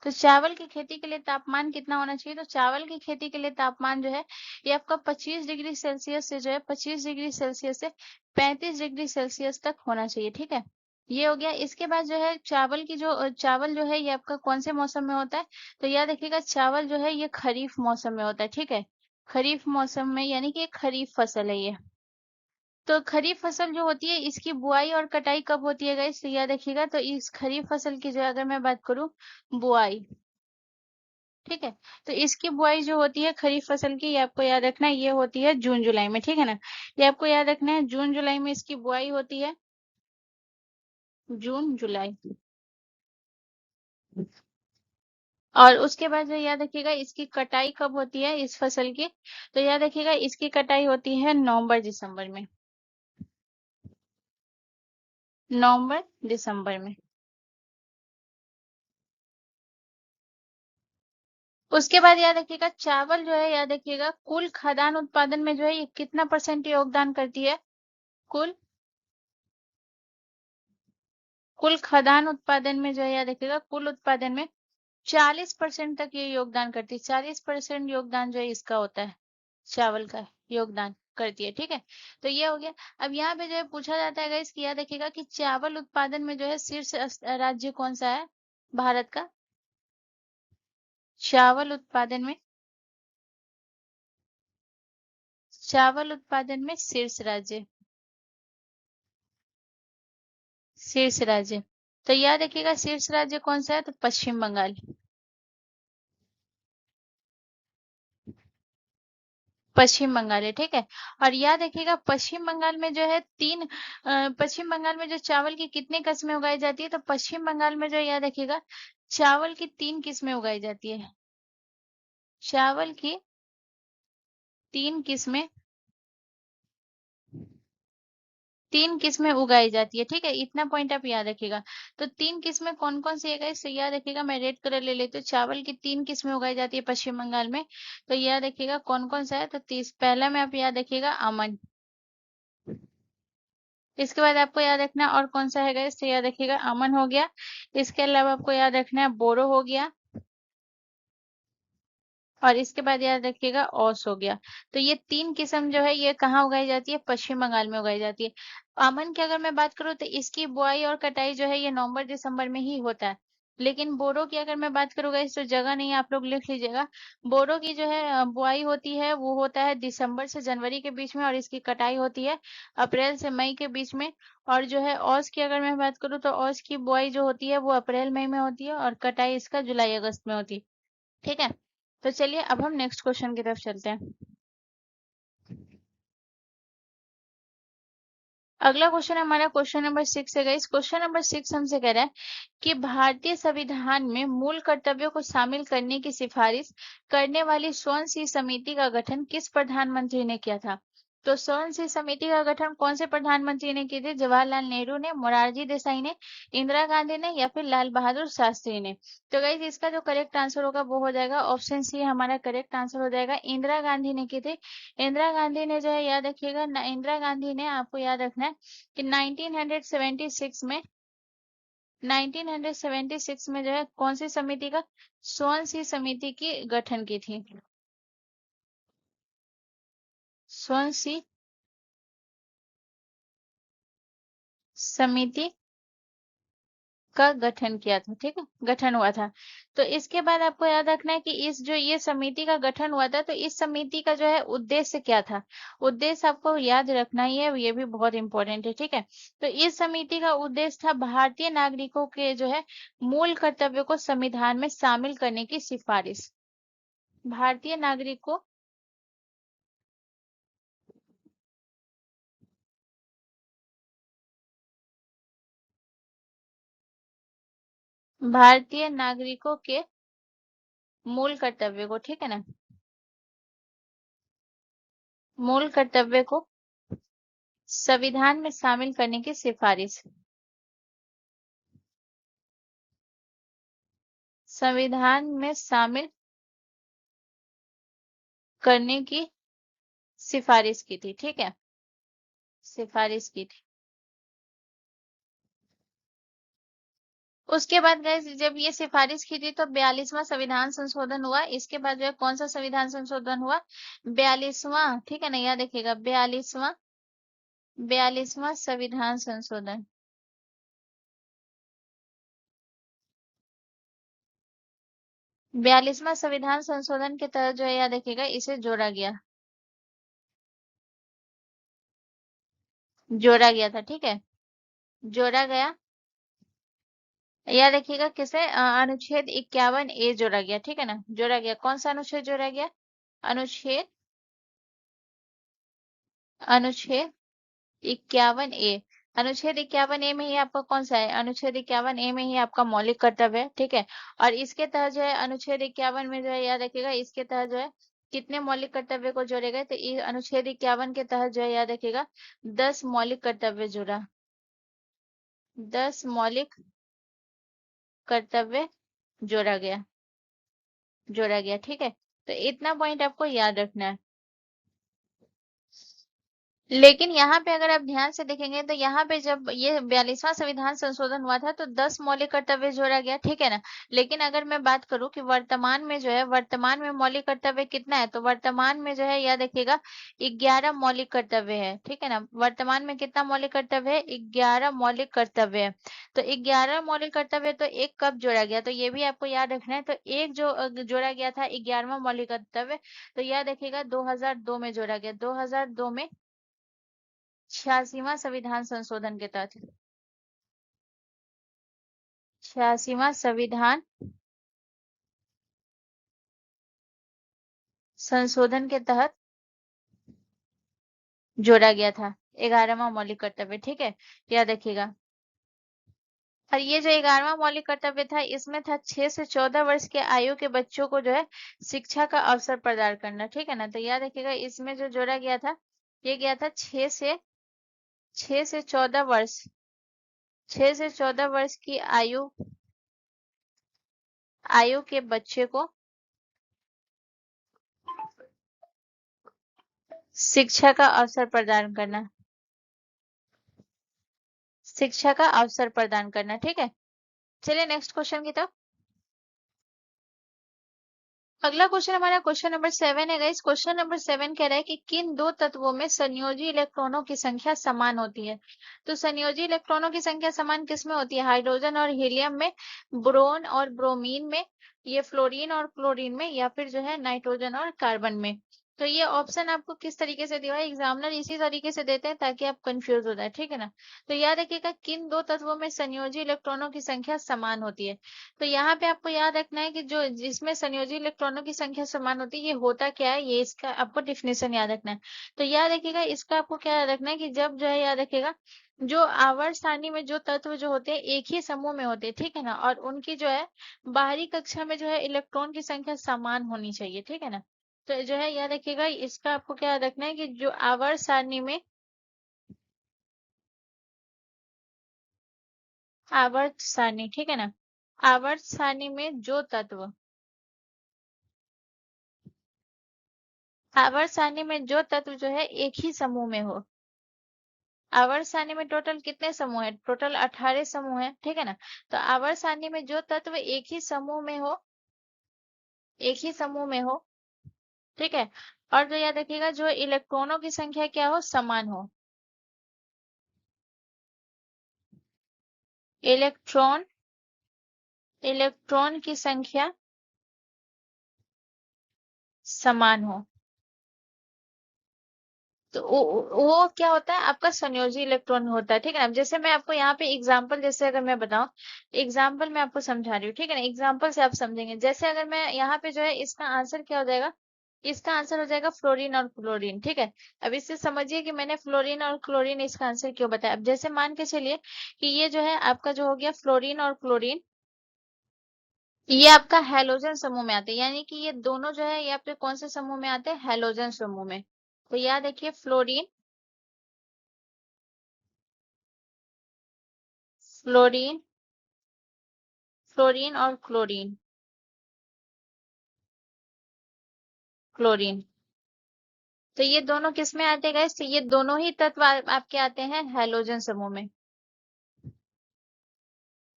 S1: तो चावल की खेती के लिए तापमान कितना होना चाहिए, तो चावल की खेती के लिए तापमान जो है ये आपका 25 डिग्री सेल्सियस से जो है 25 डिग्री सेल्सियस से 35 डिग्री सेल्सियस तक होना चाहिए। ठीक है। ये हो गया। इसके बाद जो है चावल की जो चावल जो है ये आपका कौन से मौसम में होता है? तो याद रखिएगा चावल जो है ये खरीफ मौसम में होता है, ठीक है? खरीफ मौसम में, यानी कि ये खरीफ फसल है ये। तो खरीफ फसल जो होती है इसकी बुआई और कटाई कब होती है गाइस? तो याद रखिएगा, तो इस खरीफ फसल की जो है अगर मैं बात करूं, बुआई, ठीक है? तो इसकी बुआई जो होती है खरीफ फसल की, ये आपको याद रखना है, ये होती है जून जुलाई में, ठीक है ना? ये आपको याद रखना है, जून जुलाई में इसकी बुआई होती है, जून जुलाई। और उसके बाद जो याद रखिएगा इसकी कटाई कब होती है इस फसल की? तो याद रखिएगा इसकी कटाई होती है नवंबर दिसंबर में, नवंबर दिसंबर में। उसके बाद याद रखिएगा चावल जो है, याद रखिएगा कुल खाद्यान्न उत्पादन में जो है ये कितना परसेंट योगदान करती है? कुल कुल खाद्यान्न उत्पादन में जो है, याद रखिएगा कुल उत्पादन में 40% तक ये योगदान करती है। 40% योगदान जो है इसका होता है, चावल का योगदान करती है, ठीक है? तो ये हो गया। अब यहाँ पे जो है पूछा जाता है गाइस कि याद रखिएगा कि चावल उत्पादन में जो है शीर्ष राज्य कौन सा है भारत का? चावल उत्पादन में, चावल उत्पादन में शीर्ष राज्य, शीर्ष राज्य। तो याद रखिएगा शीर्ष राज्य कौन सा है? तो पश्चिम बंगाल। पश्चिम बंगाल है, ठीक है? और याद रखिएगा पश्चिम बंगाल में जो है पश्चिम बंगाल में जो चावल की कितनी किस्में उगाई जाती है? तो पश्चिम बंगाल में जो है, याद रखिएगा चावल की 3 किस्में उगाई जाती है। चावल की 3 किस्में, 3 किस्में उगाई जाती है, ठीक है? इतना पॉइंट आप याद रखिएगा। तो 3 किस्में कौन कौन सी है गाइस? तो याद रखिएगा, मैं रेड कलर ले लेती हूँ। चावल की 3 किस्में उगाई जाती है पश्चिम बंगाल में। तो याद रखिएगा कौन कौन सा है? तो पहला में आप याद रखिएगा अमन। इसके बाद आपको याद रखना और कौन सा है गाइस? तो याद रखिएगा अमन हो गया। इसके अलावा आपको याद रखना है बोरो हो गया। और इसके बाद याद रखिएगा ओस हो गया। तो ये 3 किस्म जो है ये कहाँ उगाई जाती है? पश्चिम बंगाल में उगाई जाती है। अमन की अगर मैं बात करूँ तो इसकी बुआई और कटाई जो है ये नवंबर दिसंबर में ही होता है। लेकिन बोरो की अगर मैं बात करूँगा, इस तो जगह नहीं है, आप लोग लिख लीजिएगा। बोरो की जो है बुआई होती है वो होता है दिसंबर से जनवरी के बीच में, और इसकी कटाई होती है अप्रैल से मई के बीच में। और जो है औस की अगर मैं बात करूँ तो औस की बुआई जो होती है वो अप्रैल मई में होती है, और कटाई इसका जुलाई अगस्त में होती है, ठीक है? तो चलिए अब हम नेक्स्ट क्वेश्चन की तरफ चलते हैं। अगला क्वेश्चन हमारा क्वेश्चन नंबर 6 है गाइस। क्वेश्चन नंबर 6 हमसे कह रहा है कि भारतीय संविधान में मूल कर्तव्यों को शामिल करने की सिफारिश करने वाली स्वर्ण सिंह समिति का गठन किस प्रधानमंत्री ने किया था? तो स्वर्ण सिंह समिति का गठन कौन से प्रधानमंत्री ने किए थे? जवाहरलाल नेहरू ने, मोरारजी देसाई ने, इंदिरा गांधी ने, या फिर लाल बहादुर शास्त्री ने? तो गाइस इसका जो करेक्ट आंसर होगा वो हो जाएगा ऑप्शन सी, हमारा करेक्ट आंसर हो जाएगा। इंदिरा गांधी ने किए थे। इंदिरा गांधी ने जो है, याद रखिएगा इंदिरा गांधी ने, आपको याद रखना है कि 1976 में, 1976 में जो है कौन सी समिति का, स्वर्ण सिंह समिति की गठन की थी। स्वर्ण सिंह समिति का गठन किया था, ठीक है? गठन हुआ था। तो इसके बाद आपको याद रखना है कि इस जो ये समिति का गठन हुआ था, तो इस समिति का जो है उद्देश्य क्या था? उद्देश्य आपको याद रखना ही है, ये भी बहुत इंपॉर्टेंट है, ठीक है? तो इस समिति का उद्देश्य था भारतीय नागरिकों के जो है मूल कर्तव्यों को संविधान में शामिल करने की सिफारिश। भारतीय नागरिकों, भारतीय नागरिकों के मूल कर्तव्य को, ठीक है ना? मूल कर्तव्य को संविधान में शामिल करने की सिफारिश, संविधान में शामिल करने की सिफारिश की थी, ठीक है? सिफारिश की थी। उसके बाद गाइस जब ये सिफारिश की थी तो 42वां संविधान संशोधन हुआ। इसके बाद जो है कौन सा संविधान संशोधन हुआ? 42वां, ठीक है ना? याद रखिएगा 42वां, 42वां संविधान संशोधन। 42वां संविधान संशोधन के तहत जो है याद रखिएगा इसे जोड़ा गया था, ठीक है, जोड़ा गया। याद रखिएगा किसे, अनुच्छेद 51A जोड़ा गया, ठीक है ना, जोड़ा गया। कौन सा अनुच्छेद जोड़ा गया? अनुच्छेद अनुच्छेद 51A। अनुच्छेद 51A में ही आपका कौन सा है? अनुच्छेद 51A में ही आपका मौलिक कर्तव्य है, ठीक है। और इसके तहत जो है अनुच्छेद 51 में जो है याद रखिएगा इसके तहत जो है कितने मौलिक कर्तव्य को जोड़े गए? तो अनुच्छेद 51 के तहत जो है याद रखिएगा 10 मौलिक कर्तव्य जुड़ा, 10 मौलिक कर्तव्य जोड़ा गया, ठीक है। तो इतना पॉइंट आपको याद रखना है। लेकिन यहाँ पे अगर आप ध्यान से देखेंगे तो यहाँ पे जब ये 42वां संविधान संशोधन हुआ था तो 10 मौलिक कर्तव्य जोड़ा गया, ठीक है ना। लेकिन अगर मैं बात करूँ कि वर्तमान में जो है, वर्तमान में मौलिक कर्तव्य कितना है, तो वर्तमान में जो है याद रखिएगा 11 मौलिक कर्तव्य है, ठीक है ना। वर्तमान में कितना मौलिक कर्तव्य है? 11 मौलिक कर्तव्य है। तो 11 मौलिक कर्तव्य तो एक कब जोड़ा गया, तो ये भी आपको याद रखना है। तो एक जो जोड़ा गया था 11वां मौलिक कर्तव्य, तो याद रखिएगा 2002 में जोड़ा गया, 2002 में 86वां संविधान संशोधन के तहत, 86वां संविधान संशोधन के तहत जोड़ा गया था 11वां मौलिक कर्तव्य, ठीक है, याद रखिएगा। और ये जो 11वां मौलिक कर्तव्य था इसमें था 6 से 14 वर्ष के आयु के बच्चों को जो है शिक्षा का अवसर प्रदान करना, ठीक है ना। तो याद रखिएगा इसमें जो जोड़ा गया था ये गया था 6 से 14 वर्ष, 6 से 14 वर्ष की आयु आयु के बच्चे को शिक्षा का अवसर प्रदान करना, शिक्षा का अवसर प्रदान करना, ठीक है। चलिए नेक्स्ट क्वेश्चन की तरफ। अगला क्वेश्चन हमारा क्वेश्चन नंबर 7 है गाइस। क्वेश्चन नंबर 7 कह रहा है कि किन दो तत्वों में संयोजी इलेक्ट्रॉनों की संख्या समान होती है? तो संयोजी इलेक्ट्रॉनों की संख्या समान किस में होती है? हाइड्रोजन और हीलियम में, बोरोन और ब्रोमीन में, ये फ्लोरीन और क्लोरीन में, या फिर जो है नाइट्रोजन और कार्बन में। तो ये ऑप्शन आपको किस तरीके से दिया है, एग्जामिनर इसी तरीके से देते हैं ताकि आप कंफ्यूज हो जाए, ठीक है ना। तो याद रखिएगा किन दो तत्वों में संयोजी इलेक्ट्रॉनों की संख्या समान होती है। तो यहाँ पे आपको याद रखना है कि जो जिसमें संयोजी इलेक्ट्रॉनों की संख्या समान होती है ये होता क्या है, ये इसका आपको डिफिनेशन याद रखना है। तो याद रखिएगा इसका आपको क्या याद रखना है कि जब जो है याद रखिएगा जो आवर्त सारणी में जो तत्व जो होते हैं एक ही समूह में होते हैं, ठीक है ना, और उनकी जो है बाहरी कक्षा में जो है इलेक्ट्रॉन की संख्या समान होनी चाहिए, ठीक है ना। तो जो है याद रखिएगा इसका आपको क्या याद रखना है कि जो आवर्त सारणी में, आवर्त सारणी, ठीक है ना, आवर्त सारणी में जो तत्व, आवर्त सारणी में जो तत्व जो है एक ही समूह में हो। आवर्त सारणी में टोटल कितने समूह है? टोटल 18 समूह है, ठीक है ना। तो आवर्त सारणी में जो तत्व एक ही समूह में हो, एक ही समूह में हो, ठीक है। और जो याद रखिएगा जो इलेक्ट्रॉनों की संख्या क्या हो, समान हो। इलेक्ट्रॉन इलेक्ट्रॉन की संख्या समान हो, तो वो क्या होता है आपका संयोजी इलेक्ट्रॉन होता है, ठीक है ना। अब जैसे मैं आपको यहाँ पे एग्जांपल, जैसे अगर मैं बताऊं, एग्जांपल मैं आपको समझा रही हूँ, ठीक है ना, एग्जांपल से आप समझेंगे। जैसे अगर मैं यहाँ पे जो है इसका आंसर क्या हो जाएगा, इसका आंसर हो जाएगा फ्लोरीन और क्लोरीन, ठीक है। अब इससे समझिए कि मैंने फ्लोरीन और क्लोरीन इसका आंसर क्यों बताया। अब जैसे मान के चलिए कि ये जो है आपका जो हो गया फ्लोरीन और क्लोरीन, ये आपका हैलोजन समूह में आते हैं, यानी कि ये दोनों जो है ये आपके कौन से समूह में आते हैं, हैलोजन समूह में। तो याद रखिए फ्लोरीन फ्लोरीन और क्लोरीन, तो ये दोनों किस में आते हैं गाइस? तो ये दोनों ही तत्व आपके आते हैं हैलोजन समूह में,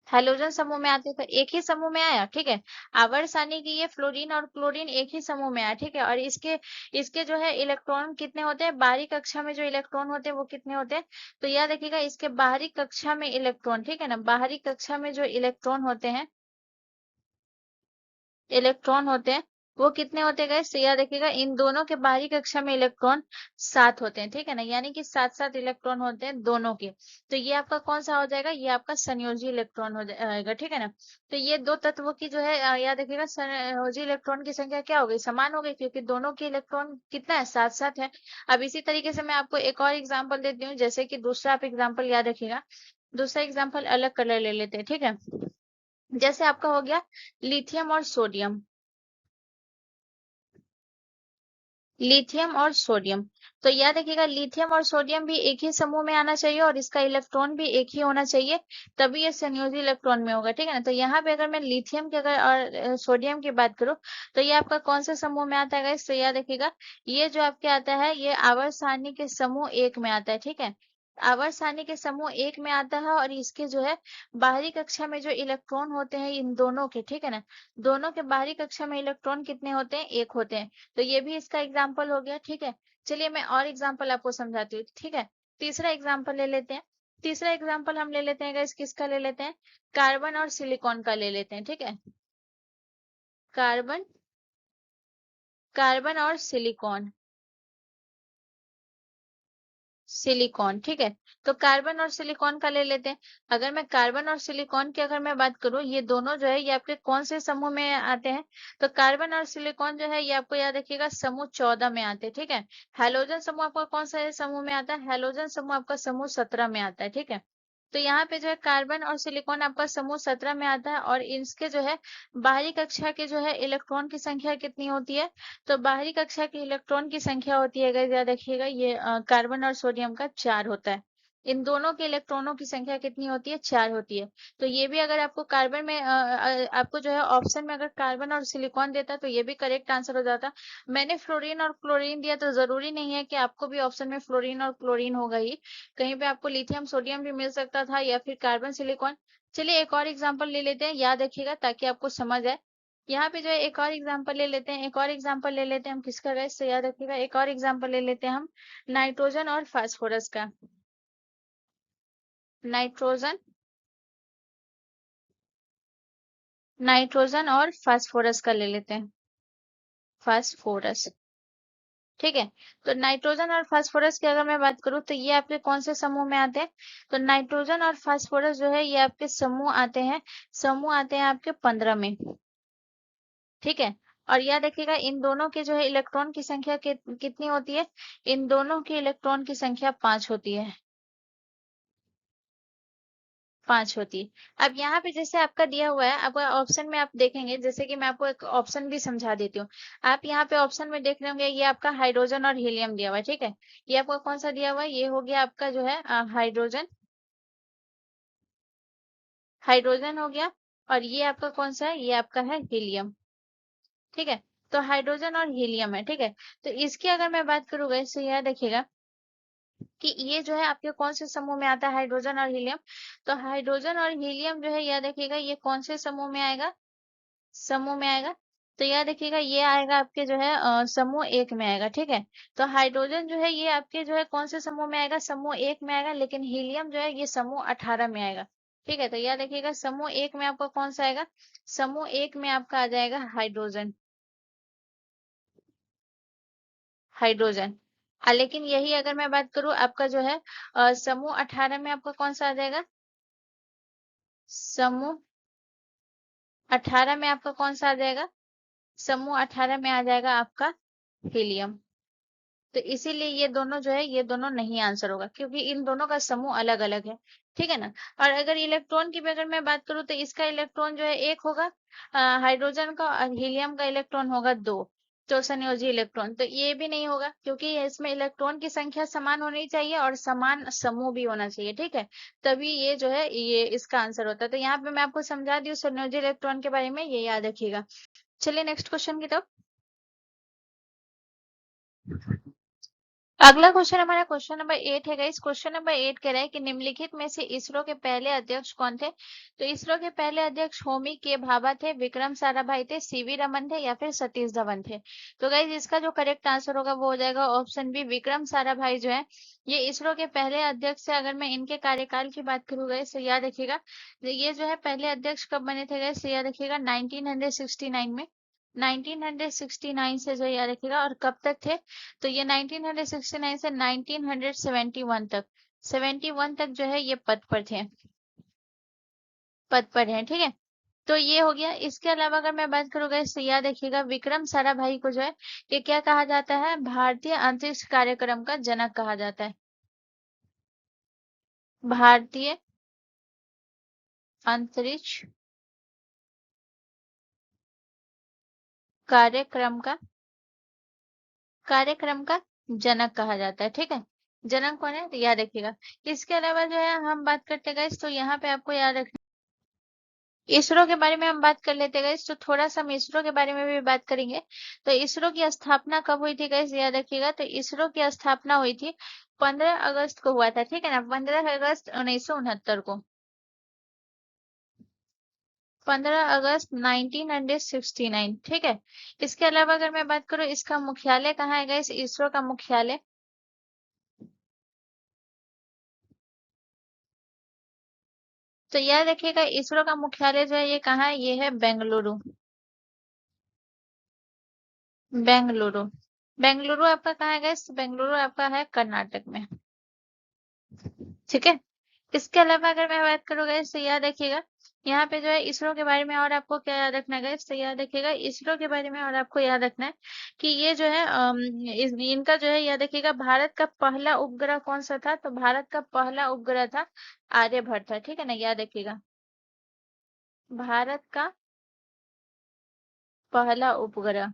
S1: हैलोजन समूह में आते हैं। तो एक ही समूह में आया, ठीक है। आवर्त सारणी की ये फ्लोरीन और क्लोरीन एक ही समूह में आया, ठीक है। और इसके इसके जो है इलेक्ट्रॉन कितने होते हैं, बाहरी कक्षा में जो इलेक्ट्रॉन होते हैं वो कितने होते हैं? तो याद रखिएगा इसके बाहरी कक्षा में इलेक्ट्रॉन, ठीक है ना, बाहरी कक्षा में जो इलेक्ट्रॉन होते हैं इलेक्ट्रॉन होते हैं वो कितने होते हैं गाइस? तो याद रखिएगा इन दोनों के बाहरी कक्षा में इलेक्ट्रॉन 7 होते हैं, ठीक है ना, यानी कि 7-7 इलेक्ट्रॉन होते हैं दोनों के। तो ये आपका कौन सा हो जाएगा? ये आपका संयोजी इलेक्ट्रॉन हो जाएगा, ठीक है ना। तो ये दो तत्वों की जो है याद रखिएगा संयोजी इलेक्ट्रॉन की संख्या क्या हो गई? समान हो गई, क्योंकि दोनों के इलेक्ट्रॉन कितना है? 7-7 है। अब इसी तरीके से मैं आपको एक और एग्जाम्पल देती हूँ, जैसे कि दूसरा आप एग्जाम्पल याद रखिएगा। दूसरा एग्जाम्पल अलग कलर ले लेते हैं, ठीक है। जैसे आपका हो गया लिथियम और सोडियम। लिथियम और सोडियम। तो याद रखिएगा लिथियम और सोडियम भी एक ही समूह में आना चाहिए और इसका इलेक्ट्रॉन भी एक ही होना चाहिए, तभी ये संयोजी इलेक्ट्रॉन में होगा, ठीक है ना। तो यहाँ पे अगर मैं लिथियम की अगर और सोडियम की बात करूँ तो ये आपका कौन से समूह में आता है गाइस? तो याद रखिएगा ये जो आपके आता है ये आवर्त सारणी के समूह एक में आता है, ठीक है। आवर्त सारणी के समूह एक में आता है और इसके जो है बाहरी कक्षा में जो इलेक्ट्रॉन होते हैं इन दोनों के, ठीक है ना, दोनों के बाहरी कक्षा में इलेक्ट्रॉन कितने होते हैं? एक होते हैं। तो ये भी इसका एग्जाम्पल हो गया, ठीक है। चलिए मैं और एग्जाम्पल आपको समझाती हूँ, ठीक है। तीसरा एग्जाम्पल ले लेते हैं। तीसरा एग्जाम्पल हम ले लेते हैं गाइस, किसका ले लेते हैं? कार्बन और सिलिकॉन का ले लेते हैं, ठीक है। कार्बन, कार्बन और सिलिकॉन, सिलिकॉन, ठीक है। तो कार्बन और सिलिकॉन का ले लेते हैं। अगर मैं कार्बन और सिलिकॉन की अगर मैं बात करूं, ये दोनों जो है ये आपके कौन से समूह में आते हैं? तो कार्बन और सिलिकॉन जो है ये आपको याद रखिएगा समूह 14 में आते हैं, ठीक है। हैलोजन समूह आपका कौन सा समूह में आता है? हैलोजन समूह आपका समूह 17 में आता है, ठीक है। तो यहाँ पे जो है कार्बन और सिलिकॉन आपका समूह 17 में आता है और इसके जो है बाहरी कक्षा के जो है इलेक्ट्रॉन की संख्या कितनी होती है? तो बाहरी कक्षा के इलेक्ट्रॉन की संख्या होती है, अगर याद रखिएगा ये कार्बन और सोडियम का 4 होता है। इन दोनों के इलेक्ट्रॉनों की संख्या कितनी होती है? 4 होती है। तो ये भी अगर आपको कार्बन में आपको जो है ऑप्शन में अगर कार्बन और सिलिकॉन देता तो ये भी करेक्ट आंसर हो जाता। मैंने फ्लोरीन और क्लोरीन दिया तो जरूरी नहीं है कि आपको भी ऑप्शन में फ्लोरीन और क्लोरीन होगा ही, कहीं पे आपको लिथियम सोडियम भी मिल सकता था या फिर कार्बन सिलिकॉन। चलिए एक और एग्जांपल ले लेते हैं, याद रखिएगा ताकि आपको समझ आए। यहाँ पे जो है एक और एग्जांपल ले लेते हैं, एक और एग्जांपल ले लेते हैं हम किसका गैस? तो याद रखिएगा एक और एग्जांपल ले लेते हैं हम नाइट्रोजन और फास्फोरस का। नाइट्रोजन, नाइट्रोजन और फास्फोरस का ले लेते हैं। फास्फोरस, ठीक है। तो नाइट्रोजन और फास्फोरस की अगर मैं बात करूं तो ये आपके कौन से समूह में आते हैं? तो नाइट्रोजन और फास्फोरस जो है ये आपके समूह आते हैं, समूह आते हैं आपके 15 में, ठीक है। और याद रखिएगा इन दोनों के जो है इलेक्ट्रॉन की संख्या कितनी होती है? इन दोनों की इलेक्ट्रॉन की संख्या 5 होती है, 5 होती है। अब यहाँ पे जैसे आपका दिया हुआ है, आपका ऑप्शन में आप देखेंगे, जैसे कि मैं आपको एक ऑप्शन भी समझा देती हूँ। आप यहाँ पे ऑप्शन में देख रहे होंगे ये आपका हाइड्रोजन और हीलियम दिया हुआ है, ठीक है। ये आपका कौन सा दिया हुआ है? ये हो गया आपका जो है हाइड्रोजन, हाइड्रोजन हो गया। और ये आपका कौन सा है? ये आपका है हीलियम, ठीक है। तो हाइड्रोजन और हीलियम है, ठीक है। तो इसकी अगर मैं बात करूँ गाइस तो याद रखिएगा कि ये जो है आपके कौन से समूह में आता है? हाइड्रोजन और हीलियम। तो हाइड्रोजन और हीलियम जो है याद रखिएगा ये कौन से समूह में आएगा? समूह में आएगा। तो याद रखिएगा ये आएगा आपके जो है समूह एक में आएगा, ठीक है। तो हाइड्रोजन जो है ये आपके जो है कौन से समूह में आएगा? समूह एक में आएगा, लेकिन हीलियम जो है ये समूह 18 में आएगा, ठीक है। तो याद रखिएगा समूह एक में आपका कौन सा आएगा? समूह एक में आपका आ जाएगा हाइड्रोजन, हाइड्रोजन। लेकिन यही अगर मैं बात करूं आपका जो है समूह 18 में आपका कौन सा आ जाएगा? समूह 18 में आपका कौन सा आ जाएगा? समूह 18 में आ जाएगा आपका हीलियम। तो इसीलिए ये दोनों जो है ये दोनों नहीं आंसर होगा, क्योंकि इन दोनों का समूह अलग अलग है, ठीक है ना। और अगर इलेक्ट्रॉन की भी अगर मैं बात करूँ तो इसका इलेक्ट्रॉन जो है एक होगा हाइड्रोजन का, और हीलियम का इलेक्ट्रॉन होगा 2, तो संयोजी इलेक्ट्रॉन। तो ये भी नहीं होगा, क्योंकि इसमें इलेक्ट्रॉन की संख्या समान होनी चाहिए और समान समूह भी होना चाहिए, ठीक है। तभी ये जो है ये इसका आंसर होता है। तो यहाँ पे मैं आपको समझा दी संयोजी इलेक्ट्रॉन के बारे में, ये याद रखिएगा। चलिए नेक्स्ट क्वेश्चन की तरफ। अगला क्वेश्चन हमारा क्वेश्चन नंबर 8 है गाइस। क्वेश्चन नंबर 8 कह रहा है कि निम्नलिखित में से इसरो के पहले अध्यक्ष कौन थे। तो इसरो के पहले अध्यक्ष होमी के भाभा थे, विक्रम साराभाई थे, सीवी रमन थे या फिर सतीश धवन थे। तो गाइस इसका जो करेक्ट आंसर होगा वो हो जाएगा ऑप्शन बी, विक्रम साराभाई जो है ये इसरो के पहले अध्यक्ष है। अगर मैं इनके कार्यकाल की बात करूँ गाइस तो याद रखिएगा ये जो है पहले अध्यक्ष कब बने थे गाइस, तो याद रखिएगा 1969 में। 1969 से जो याद रखिएगा, और कब तक थे तो ये 1969 से 1971 तक, 71 तक जो है ये पद पर हैं, ठीक है। तो ये हो गया। इसके अलावा अगर मैं बात करूँ गाइस तो याद रखिएगा विक्रम साराभाई को जो है ये क्या कहा जाता है, भारतीय अंतरिक्ष कार्यक्रम का जनक कहा जाता है। भारतीय अंतरिक्ष कार्यक्रम का जनक कहा जाता है, ठीक है। जनक कौन है तो याद रखिएगा। इसके अलावा जो है हम बात करते हैं गाइस तो यहाँ पे आपको याद रखना, इसरो के बारे में हम बात कर लेते हैं गाइस। तो थोड़ा सा हम इसरो के बारे में भी बात करेंगे। तो इसरो की स्थापना कब हुई थी गाइस, याद रखिएगा। तो इसरो की स्थापना हुई थी 15 अगस्त को हुआ था, ठीक है ना, 15 अगस्त 1969 को। 15 अगस्त 1969, ठीक है। इसके अलावा अगर मैं बात करूँ इसका मुख्यालय कहाँ है गाइस, इसरो का मुख्यालय, तो याद रखिएगा इसरो का मुख्यालय जो है ये कहाँ है, ये है बेंगलुरु। बेंगलुरु, बेंगलुरु आपका कहाँ है गाइस, बेंगलुरु आपका है कर्नाटक में, ठीक है। इसके अलावा अगर मैं बात करूँ गाइस तो याद रखिएगा यहाँ पे जो है इसरो के बारे में और आपको क्या याद रखना है गाइस, तो याद रखिएगा इसरो के बारे में और आपको याद रखना है कि ये जो है इनका जो है याद रखिएगा भारत का पहला उपग्रह कौन सा था, तो भारत का पहला उपग्रह था आर्यभट्ट था, ठीक है ना, याद रखिएगा। भारत का पहला उपग्रह,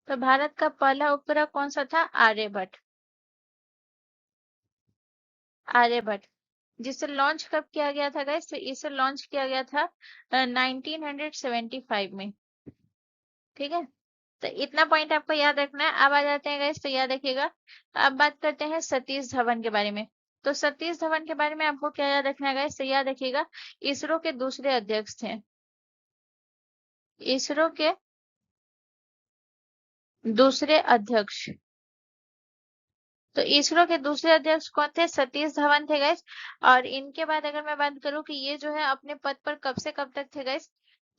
S1: तो भारत का पहला उपग्रह कौन सा था, आर्यभट्ट। आर्यभट्ट, जिसे लॉन्च कब किया गया था गाइस, तो इसे लॉन्च किया गया था 1975 में, ठीक है। तो इतना पॉइंट आपको याद रखना है। अब आ जाते हैं गाइस तो याद रखिएगा, अब बात करते हैं सतीश धवन के बारे में। तो सतीश धवन के बारे में आपको क्या याद रखना है गाइस, तो याद रखिएगा इसरो के दूसरे अध्यक्ष थे। इसरो के दूसरे अध्यक्ष, तो इसरो के दूसरे अध्यक्ष कौन थे, सतीश धवन थे गाइस। और इनके बाद अगर मैं बात करूं कि ये जो है अपने पद पर कब से कब तक थे गाइस,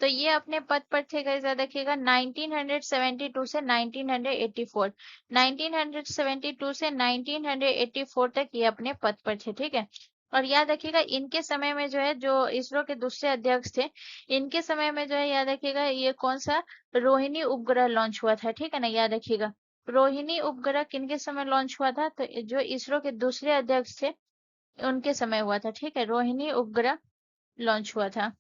S1: तो ये अपने पद पर थे गाइस, याद रखिएगा 1972 से 1984, 1972 से 1984 तक ये अपने पद पर थे, ठीक है। और याद रखिएगा इनके समय में जो है जो इसरो के दूसरे अध्यक्ष थे, इनके समय में जो है याद रखिएगा ये कौन सा रोहिणी उपग्रह लॉन्च हुआ था, ठीक है ना, याद रखिएगा। रोहिणी उपग्रह किनके समय लॉन्च हुआ था, तो जो इसरो के दूसरे अध्यक्ष थे उनके समय हुआ था, ठीक है। रोहिणी उपग्रह लॉन्च हुआ था,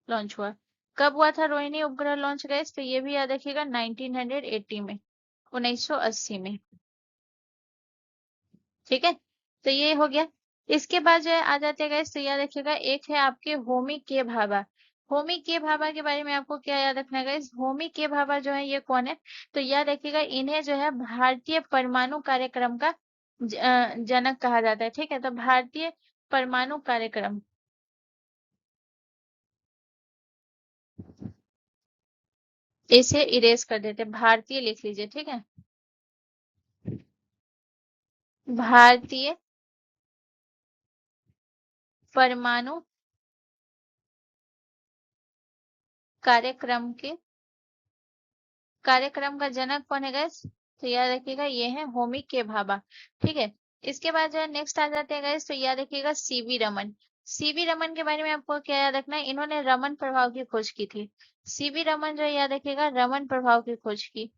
S1: लॉन्च हुआ। कब हुआ था रोहिणी उपग्रह लॉन्च गाइस, तो ये भी याद रखिएगा 1980 में, 1980 में, ठीक है। तो ये हो गया। इसके बाद जो है आ जाते हैं गाइस तो याद रखिएगा एक है आपके होमी के भाभा। होमी के भाभा के बारे में आपको क्या याद रखना है गाइस, होमी के भाभा जो है ये कौन है, तो याद रखिएगा इन्हें जो है भारतीय परमाणु कार्यक्रम का जनक कहा जाता है, ठीक है। तो भारतीय परमाणु कार्यक्रम, इसे इरेज कर देते, भारतीय लिख लीजिए, ठीक है। भारतीय परमाणु कार्यक्रम के कार्यक्रम का जनक कौन है गाइस, तो याद रखिएगा ये है होमी के भाभा, ठीक है। इसके बाद जो है नेक्स्ट आ जाते हैं गाइस तो याद रखिएगा सीवी रमन। सीवी रमन के बारे में आपको क्या याद रखना है, इन्होंने रमन प्रभाव की खोज की थी। सीवी रमन जो है याद रखिएगा रमन प्रभाव की खोज की,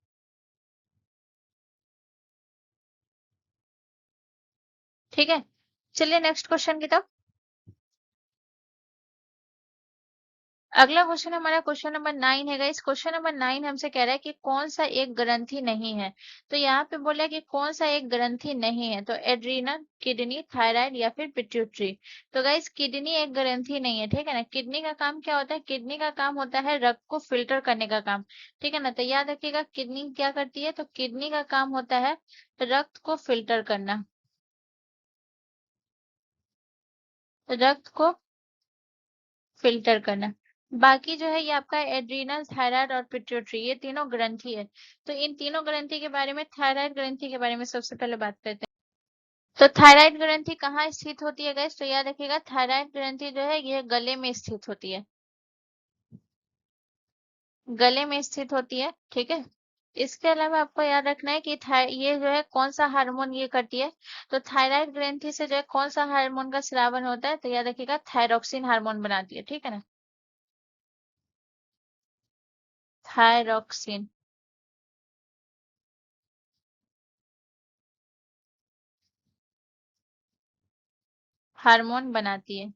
S1: ठीक है। चलिए नेक्स्ट क्वेश्चन की तरफ। अगला क्वेश्चन हमारा क्वेश्चन नंबर 9 है गाइस। क्वेश्चन नंबर 9 हमसे कह रहा है कि कौन सा एक ग्रंथि नहीं है। तो यहाँ पे बोला है कि कौन सा एक ग्रंथि नहीं है, तो एड्रीनल, किडनी, थायराइड या फिर पिट्यूटरी। तो गाइस किडनी एक ग्रंथि नहीं है, ठीक है ना। किडनी का काम क्या होता है? किडनी का काम होता है रक्त को फिल्टर करने का काम, ठीक है ना। तो याद रखिएगा किडनी क्या करती है, तो किडनी का काम होता है रक्त को फिल्टर करना, रक्त को फिल्टर करना। बाकी जो है ये आपका एड्रीनल, थायराइड और पिट्यूटरी, ये तीनों ग्रंथि है। तो इन तीनों ग्रंथि के बारे में, थायराइड ग्रंथि के बारे में सबसे पहले बात करते हैं। तो थायराइड ग्रंथि कहाँ स्थित होती है गाइस? तो याद रखिएगा थायराइड ग्रंथि जो है ये गले में स्थित होती है, गले में स्थित होती है, ठीक है। इसके अलावा आपको याद रखना है कि ये जो है कौन सा हार्मोन ये करती है। तो थायराइड ग्रंथि से जो है कौन सा हार्मोन का स्रावन होता है? तो याद रखिएगा थायरोक्सिन हार्मोन बनाती है, ठीक है ना। थायरोक्सिन हार्मोन बनाती है,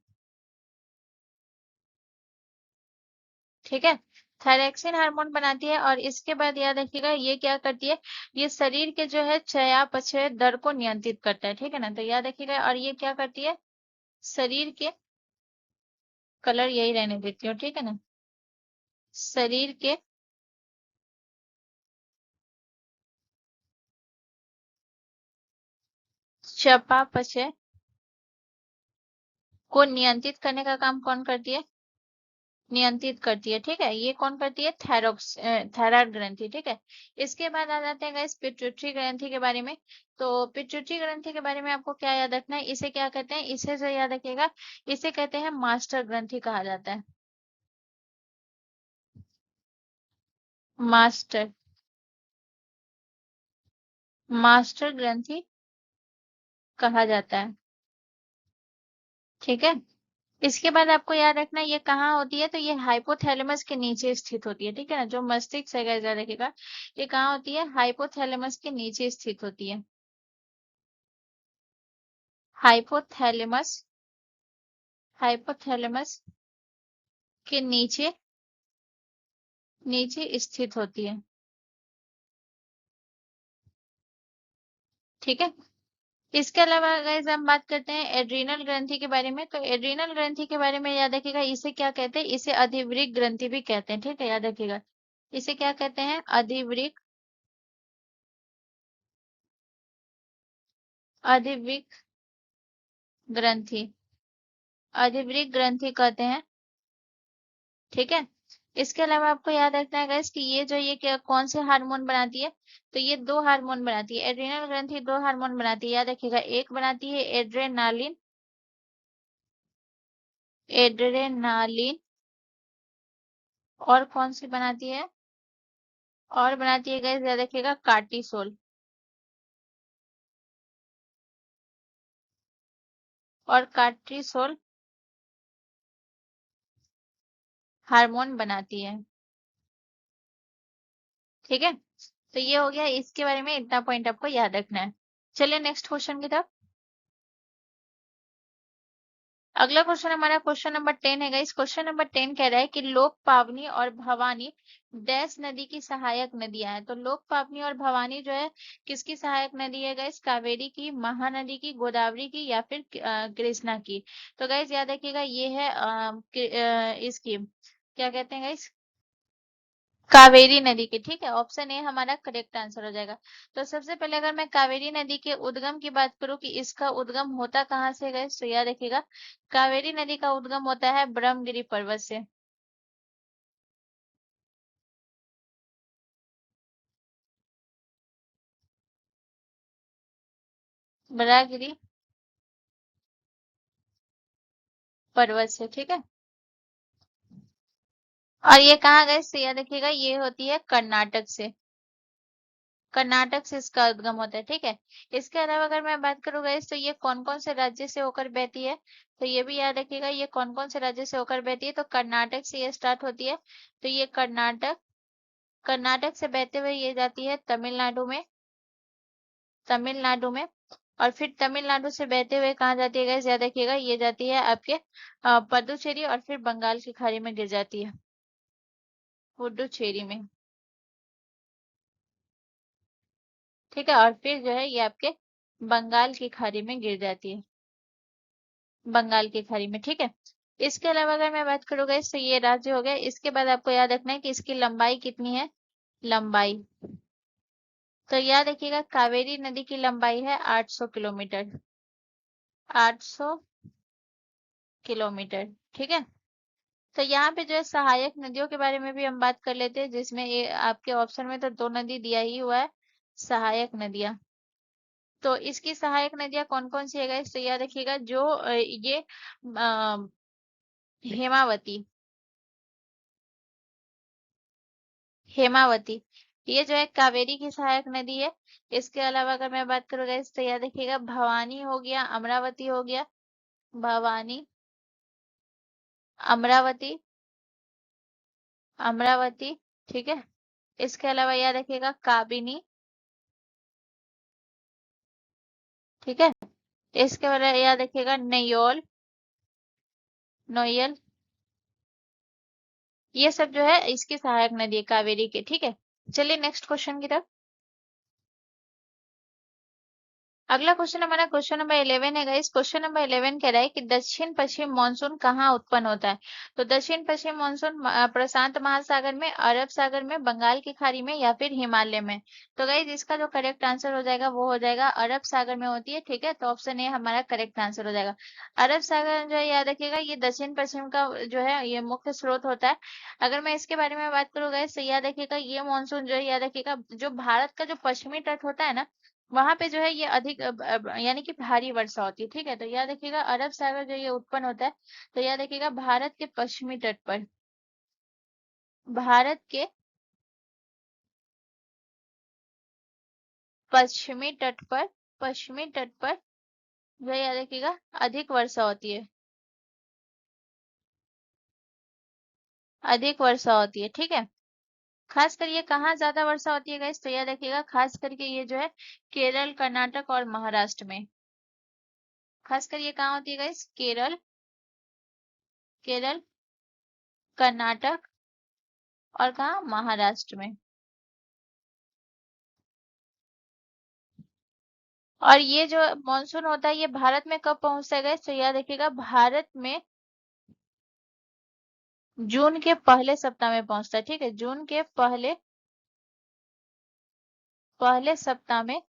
S1: ठीक है। थायरॉक्सिन हार्मोन बनाती है और इसके बाद याद रखिएगा ये क्या करती है, ये शरीर के जो है चयापचय दर को नियंत्रित करता है, ठीक है ना। तो याद रखिएगा, और ये क्या करती है, शरीर के, कलर यही रहने देती हूँ, ठीक है ना, शरीर के चयापचय को नियंत्रित करने का काम कौन करती है? नियंत्रित करती है, ठीक है। ये कौन करती है? थायराइड ग्रंथि, ठीक है। इसके बाद आ जाते हैं गाइस पिट्यूटरी ग्रंथि के बारे में। तो पिट्यूटरी ग्रंथि के बारे में आपको क्या याद रखना है, इसे क्या कहते हैं? इसे जो याद रखिएगा, इसे कहते हैं मास्टर ग्रंथि कहा जाता है, मास्टर, मास्टर ग्रंथि कहा जाता है, ठीक है। इसके बाद आपको याद रखना है ये कहाँ होती है, तो ये हाइपोथैलेमस के नीचे स्थित होती है, ठीक है ना। जो मस्तिष्क है गाइस याद रखिएगा, ये कहाँ होती है? हाइपोथैलेमस के नीचे स्थित होती है, हाइपोथैलेमस, हाइपोथैलेमस के नीचे, नीचे स्थित होती है, ठीक है। इसके अलावा अगर हम बात करते हैं एड्रीनल ग्रंथि के बारे में, तो एड्रीनल ग्रंथि के बारे में याद रखिएगा इसे क्या कहते हैं? इसे अधिवृक्क ग्रंथि भी कहते हैं, ठीक है, याद रखिएगा। इसे क्या कहते हैं? अधिवृक्क, अधिवृक्क ग्रंथि, अधिवृक्क ग्रंथि कहते हैं, ठीक है। इसके अलावा आपको याद रखना है गाइस कि ये जो ये क्या कौन से हार्मोन बनाती है, तो ये दो हार्मोन बनाती है, एड्रिनल ग्रंथि दो हार्मोन बनाती है, याद रखिएगा। एक बनाती है एड्रेनालिन, एड्रेनालिन, और कौन सी बनाती है? और बनाती है गाइस याद रखिएगा कार्टिसोल, और कार्टिसोल हार्मोन बनाती है, ठीक है। तो ये हो गया, इसके बारे में इतना पॉइंट आपको याद रखना है। चलिए नेक्स्ट क्वेश्चन की तरफ। अगला क्वेश्चन हमारा क्वेश्चन नंबर 10 है गाइस। क्वेश्चन नंबर 10 कह रहा है कि लोक पावनी और भवानी डैश नदी की सहायक नदियां हैं। तो लोक पावनी और भवानी जो है किसकी सहायक नदी है गाइस? कावेरी की, महानदी की, गोदावरी की या फिर कृष्णा की। तो गाइस याद रखिएगा ये है इसकी क्या कहते हैं गाइस, कावेरी नदी की, ठीक है। ऑप्शन ए हमारा करेक्ट आंसर हो जाएगा। तो सबसे पहले अगर मैं कावेरी नदी के उद्गम की बात करूं कि इसका उद्गम होता कहाँ से गए, तो याद रखिएगा कावेरी नदी का उद्गम होता है ब्रह्मगिरी पर्वत से, ब्रह्मगिरी पर्वत से, ठीक है। और ये कहाँ गए, तो याद रखिएगा ये होती है कर्नाटक से, कर्नाटक से इसका उद्गम होता है, ठीक है। इसके अलावा अगर मैं बात करूँ गाइस तो ये कौन कौन से राज्य से होकर बहती है, तो ये भी याद रखिएगा ये कौन कौन से राज्य से होकर बहती है। तो कर्नाटक से ये स्टार्ट होती है, तो ये कर्नाटक, कर्नाटक से बहते हुए ये जाती है तमिलनाडु में, तमिलनाडु में। और फिर तमिलनाडु से बहते हुए कहाँ जाती है गाइस, याद रखिएगा ये जाती है आपके पुडुचेरी और फिर बंगाल की खाड़ी में गिर जाती है, पुडुचेरी में। ठीक है, और फिर जो है ये आपके बंगाल की खाड़ी में गिर जाती है, बंगाल की खाड़ी में। ठीक है, इसके अलावा अगर मैं बात करूँ गाइस तो ये राज्य हो गया। इसके बाद आपको याद रखना है कि इसकी लंबाई कितनी है, लंबाई। तो याद रखिएगा कावेरी नदी की लंबाई है 800 किलोमीटर, 800 किलोमीटर। ठीक है, तो यहाँ पे जो है सहायक नदियों के बारे में भी हम बात कर लेते हैं, जिसमें ये आपके ऑप्शन में तो दो नदी दिया ही हुआ है, सहायक नदियां। तो इसकी सहायक नदियां कौन कौन सी है गाइस, तो याद रखिएगा जो ये हेमावती, हेमावती ये जो है कावेरी की सहायक नदी है। इसके अलावा अगर मैं बात करूँ गाइस तो याद रखिएगा भवानी हो गया, अमरावती हो गया, भवानी, अमरावती, अमरावती। ठीक है, इसके अलावा याद रखिएगा काबिनी। ठीक है, इसके अलावा याद रखिएगा नयोल, नोयल। ये सब जो है इसकी सहायक नदी है कावेरी के। ठीक है, चलिए नेक्स्ट क्वेश्चन की तरफ। अगला क्वेश्चन हमारा क्वेश्चन नंबर 11 है गाइस। क्वेश्चन नंबर 11 कह रहा है कि दक्षिण पश्चिम मानसून कहाँ उत्पन्न होता है। तो दक्षिण पश्चिम मानसून प्रशांत महासागर में, अरब सागर में, बंगाल की खाड़ी में या फिर हिमालय में। तो गाइस इसका जो करेक्ट आंसर हो जाएगा वो हो जाएगा अरब सागर में होती है। ठीक है, तो ऑप्शन ए हमारा करेक्ट आंसर हो जाएगा। अरब सागर जो है याद रखिएगा ये दक्षिण पश्चिम का जो है ये मुख्य स्रोत होता है। अगर मैं इसके बारे में बात करूँ गाइस तो याद रखिएगा ये मानसून जो है याद रखिएगा जो भारत का जो पश्चिमी तट होता है ना, वहां पे जो है ये अधिक यानी कि भारी वर्षा होती है। ठीक है, तो याद रखिएगा अरब सागर जो ये उत्पन्न होता है, तो याद रखिएगा भारत के पश्चिमी तट पर, भारत के पश्चिमी तट पर, पश्चिमी तट पर जो है याद रखिएगा अधिक वर्षा होती है, अधिक वर्षा होती है। ठीक है, खास कर ये कहाँ ज्यादा वर्षा होती है गाइस, तो याद रखिएगा खास करके ये जो है केरल, कर्नाटक और महाराष्ट्र में। खास कर ये कहाँ होती है गाइस, केरल, केरल, कर्नाटक और कहाँ, महाराष्ट्र में। और ये जो मानसून होता है ये भारत में कब पहुंचता है गाइस, तो याद रखिएगा भारत में जून के पहले सप्ताह में पहुंचता है। ठीक है, जून के पहले, पहले सप्ताह में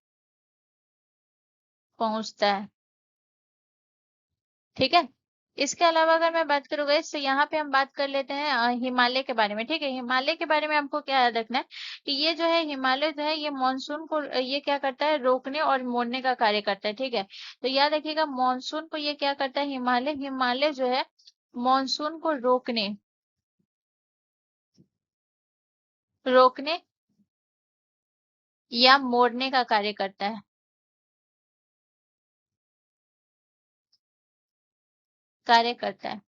S1: पहुंचता है। ठीक है, इसके अलावा अगर मैं बात करूँ गाइस तो यहाँ पे हम बात कर लेते हैं हिमालय के बारे में। ठीक है, हिमालय के बारे में हमको क्या याद रखना है कि ये जो है हिमालय जो है ये मानसून को ये क्या करता है, रोकने और मोड़ने का कार्य करता है। ठीक है, तो याद रखिएगा मानसून को ये क्या करता है, हिमालय, हिमालय जो है मानसून को रोकने, रोकने या मोड़ने का कार्य करता है, कार्य करता है।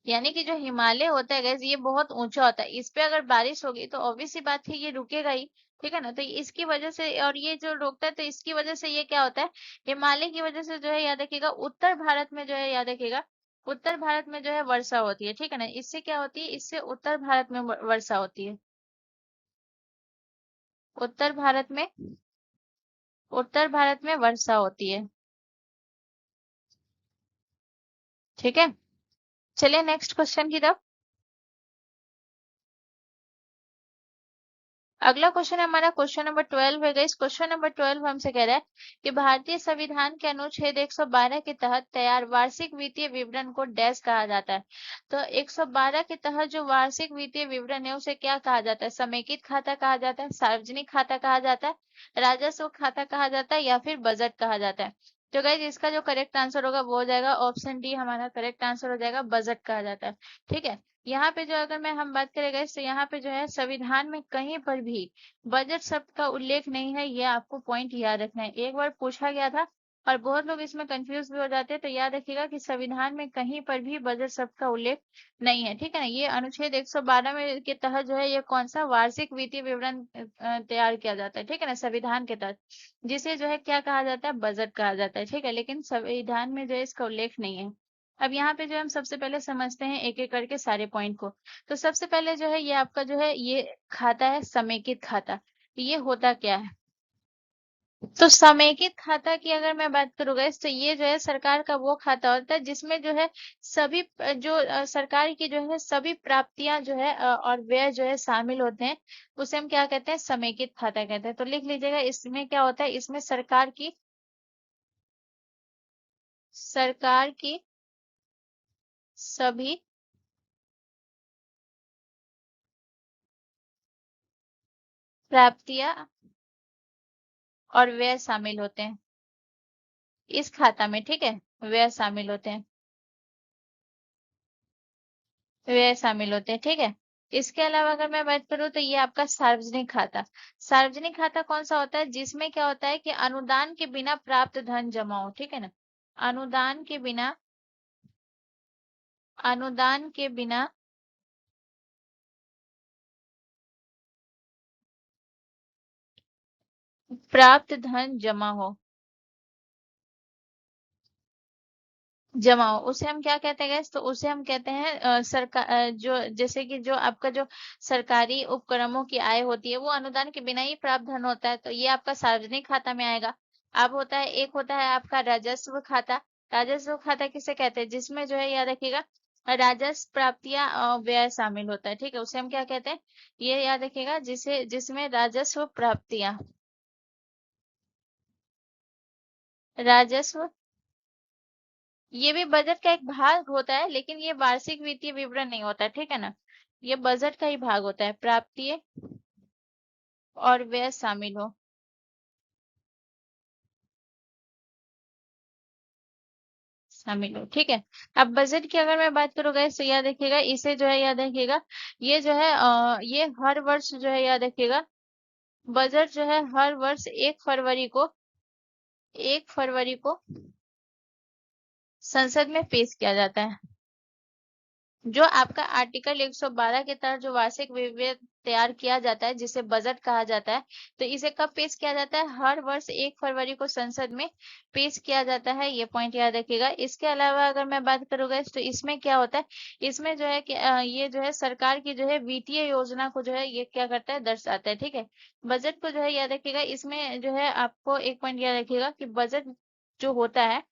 S1: यानी कि जो हिमालय होता है गैस ये बहुत ऊंचा होता है, इस पे अगर बारिश होगी तो ऑब्वियस सी बात है ये रुकेगा ही। ठीक है ना, तो इसकी वजह से, और ये जो रोकता है तो इसकी वजह से ये क्या होता है, हिमालय की वजह से जो है याद रखिएगा उत्तर भारत में जो है याद रखिएगा उत्तर भारत में जो है वर्षा होती है। ठीक है ना, इससे क्या होती है, इससे उत्तर भारत में वर्षा होती है, उत्तर भारत में, उत्तर भारत में वर्षा होती है। ठीक है, चलिए नेक्स्ट क्वेश्चन की तरफ। अगला क्वेश्चन है हमारा क्वेश्चन नंबर 12 है गाइस। क्वेश्चन नंबर 12 हमसे कह रहा है कि भारतीय संविधान के अनुच्छेद 112 के तहत तैयार वार्षिक वित्तीय विवरण को डैश कहा जाता है। तो 112 के तहत जो वार्षिक वित्तीय विवरण है उसे क्या कहा जाता है, समेकित खाता कहा जाता है, सार्वजनिक खाता कहा जाता है, राजस्व खाता कहा जाता है या फिर बजट कहा जाता है। तो गाइस इसका जो करेक्ट आंसर होगा वो हो जाएगा ऑप्शन डी, हमारा करेक्ट आंसर हो जाएगा बजट कहा जाता है। ठीक है, यहाँ पे जो अगर मैं हम बात करें गाइस तो यहाँ पे जो है संविधान में कहीं पर भी बजट शब्द का उल्लेख नहीं है, ये आपको पॉइंट याद रखना है। एक बार पूछा गया था और बहुत लोग इसमें कंफ्यूज भी हो जाते हैं। तो याद रखिएगा कि संविधान में कहीं पर भी बजट शब्द का उल्लेख नहीं है, ठीक है ना। ये अनुच्छेद 112 में के तहत जो है ये कौन सा वार्षिक वित्तीय विवरण तैयार किया जाता है, ठीक है ना, संविधान के तहत, जिसे जो है क्या कहा जाता है, बजट कहा जाता है, ठीक है। लेकिन संविधान में जो है इसका उल्लेख नहीं है। अब यहाँ पे जो है हम सबसे पहले समझते हैं एक एक करके सारे पॉइंट को। तो सबसे पहले जो है ये आपका जो है ये खाता है समेकित खाता। ये होता क्या है? तो समेकित खाता की अगर मैं बात करूँ गाइस, तो ये जो है सरकार का वो खाता होता है जिसमें जो है सभी सरकार की जो है सभी प्राप्तियां जो है और व्यय जो है शामिल होते हैं। उसे हम क्या कहते हैं, समेकित खाता कहते हैं। तो लिख लीजिएगा, इसमें क्या होता है, इसमें सरकार की सभी प्राप्तियां और व्यय शामिल होते हैं इस खाता में, ठीक है, व्यय शामिल होते हैं, व्यय शामिल होते हैं, ठीक है। इसके अलावा अगर मैं बात करूं तो ये आपका सार्वजनिक खाता। सार्वजनिक खाता कौन सा होता है, जिसमें क्या होता है कि अनुदान के बिना प्राप्त धन जमा हो, ठीक है ना। अनुदान के बिना अनुदान के बिना प्राप्त धन जमा हो, उसे हम क्या कहते हैं गैस, तो उसे हम कहते हैं सरकार जो जैसे कि जो आपका जो सरकारी उपक्रमों की आय होती है वो अनुदान के बिना ही प्राप्त धन होता है, तो ये आपका सार्वजनिक खाता में आएगा। अब होता है, एक होता है आपका राजस्व खाता। राजस्व खाता किसे कहते हैं, जिसमें जो है याद रखिएगा राजस्व प्राप्तियां व्यय शामिल होता है, ठीक है, उसे हम क्या कहते हैं, ये याद रखिएगा, जिसमें राजस्व प्राप्तियां, राजस्व, ये भी बजट का एक भाग होता है, लेकिन ये वार्षिक वित्तीय विवरण नहीं होता है, ठीक है ना। ये बजट का ही भाग होता है, प्राप्तियां और व्यय शामिल हो, ठीक है। अब बजट की अगर मैं बात करूँ गाइस, तो याद रखिएगा इसे जो है याद रखिएगा, ये जो है ये हर वर्ष जो है याद रखिएगा, बजट जो है हर वर्ष 1 फरवरी को संसद में पेश किया जाता है। जो आपका आर्टिकल 112 के तहत जो वार्षिक विवरण तैयार किया जाता है जिसे बजट कहा जाता है, तो इसे कब पेश किया जाता है, हर वर्ष 1 फरवरी को संसद में पेश किया जाता है, ये पॉइंट याद रखिएगा। इसके अलावा अगर मैं बात करूंगा तो इसमें क्या होता है, इसमें जो है कि ये जो है सरकार की जो है वित्तीय योजना को जो है ये क्या करता है, दर्शाता है, ठीक है। बजट को जो है याद रखिएगा, इसमें जो है आपको एक पॉइंट याद रखिएगा कि बजट जो होता है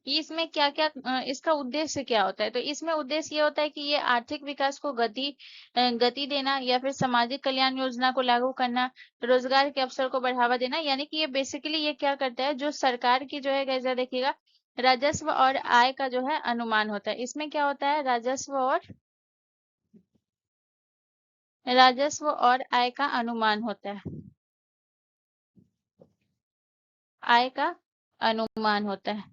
S1: कि इसमें क्या-क्या इसका उद्देश्य क्या होता है, तो इसमें उद्देश्य ये होता है कि ये आर्थिक विकास को गति देना, या फिर सामाजिक कल्याण योजना को लागू करना, रोजगार के अवसर को बढ़ावा देना, यानी कि ये बेसिकली ये क्या करता है, जो सरकार की जो है कैसे देखिएगा, राजस्व और आय का जो है अनुमान होता है। इसमें क्या होता है, राजस्व और आय का अनुमान होता है, आय का अनुमान होता है,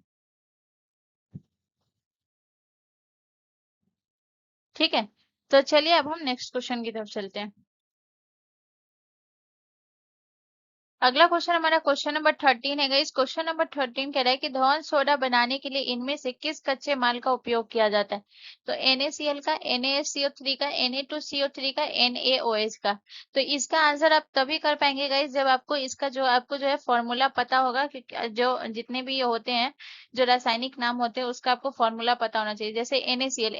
S1: ठीक है। तो चलिए अब हम नेक्स्ट क्वेश्चन की तरफ चलते हैं। अगला क्वेश्चन हमारा क्वेश्चन नंबर 13 है। इस क्वेश्चन नंबर 13 कह रहा है कि धवन सोडा बनाने के लिए इनमें से किस कच्चे माल का उपयोग किया जाता है, तो NaCl का, NaSCO3 का, Na2CO3 का, NaOH का। तो इसका आंसर आप तभी कर पाएंगे गाइस जब आपको इसका जो आपको जो है फॉर्मूला पता होगा कि जो जितने भी ये होते हैं जो रासायनिक नाम होते हैं उसका आपको फॉर्मूला पता होना चाहिए। जैसे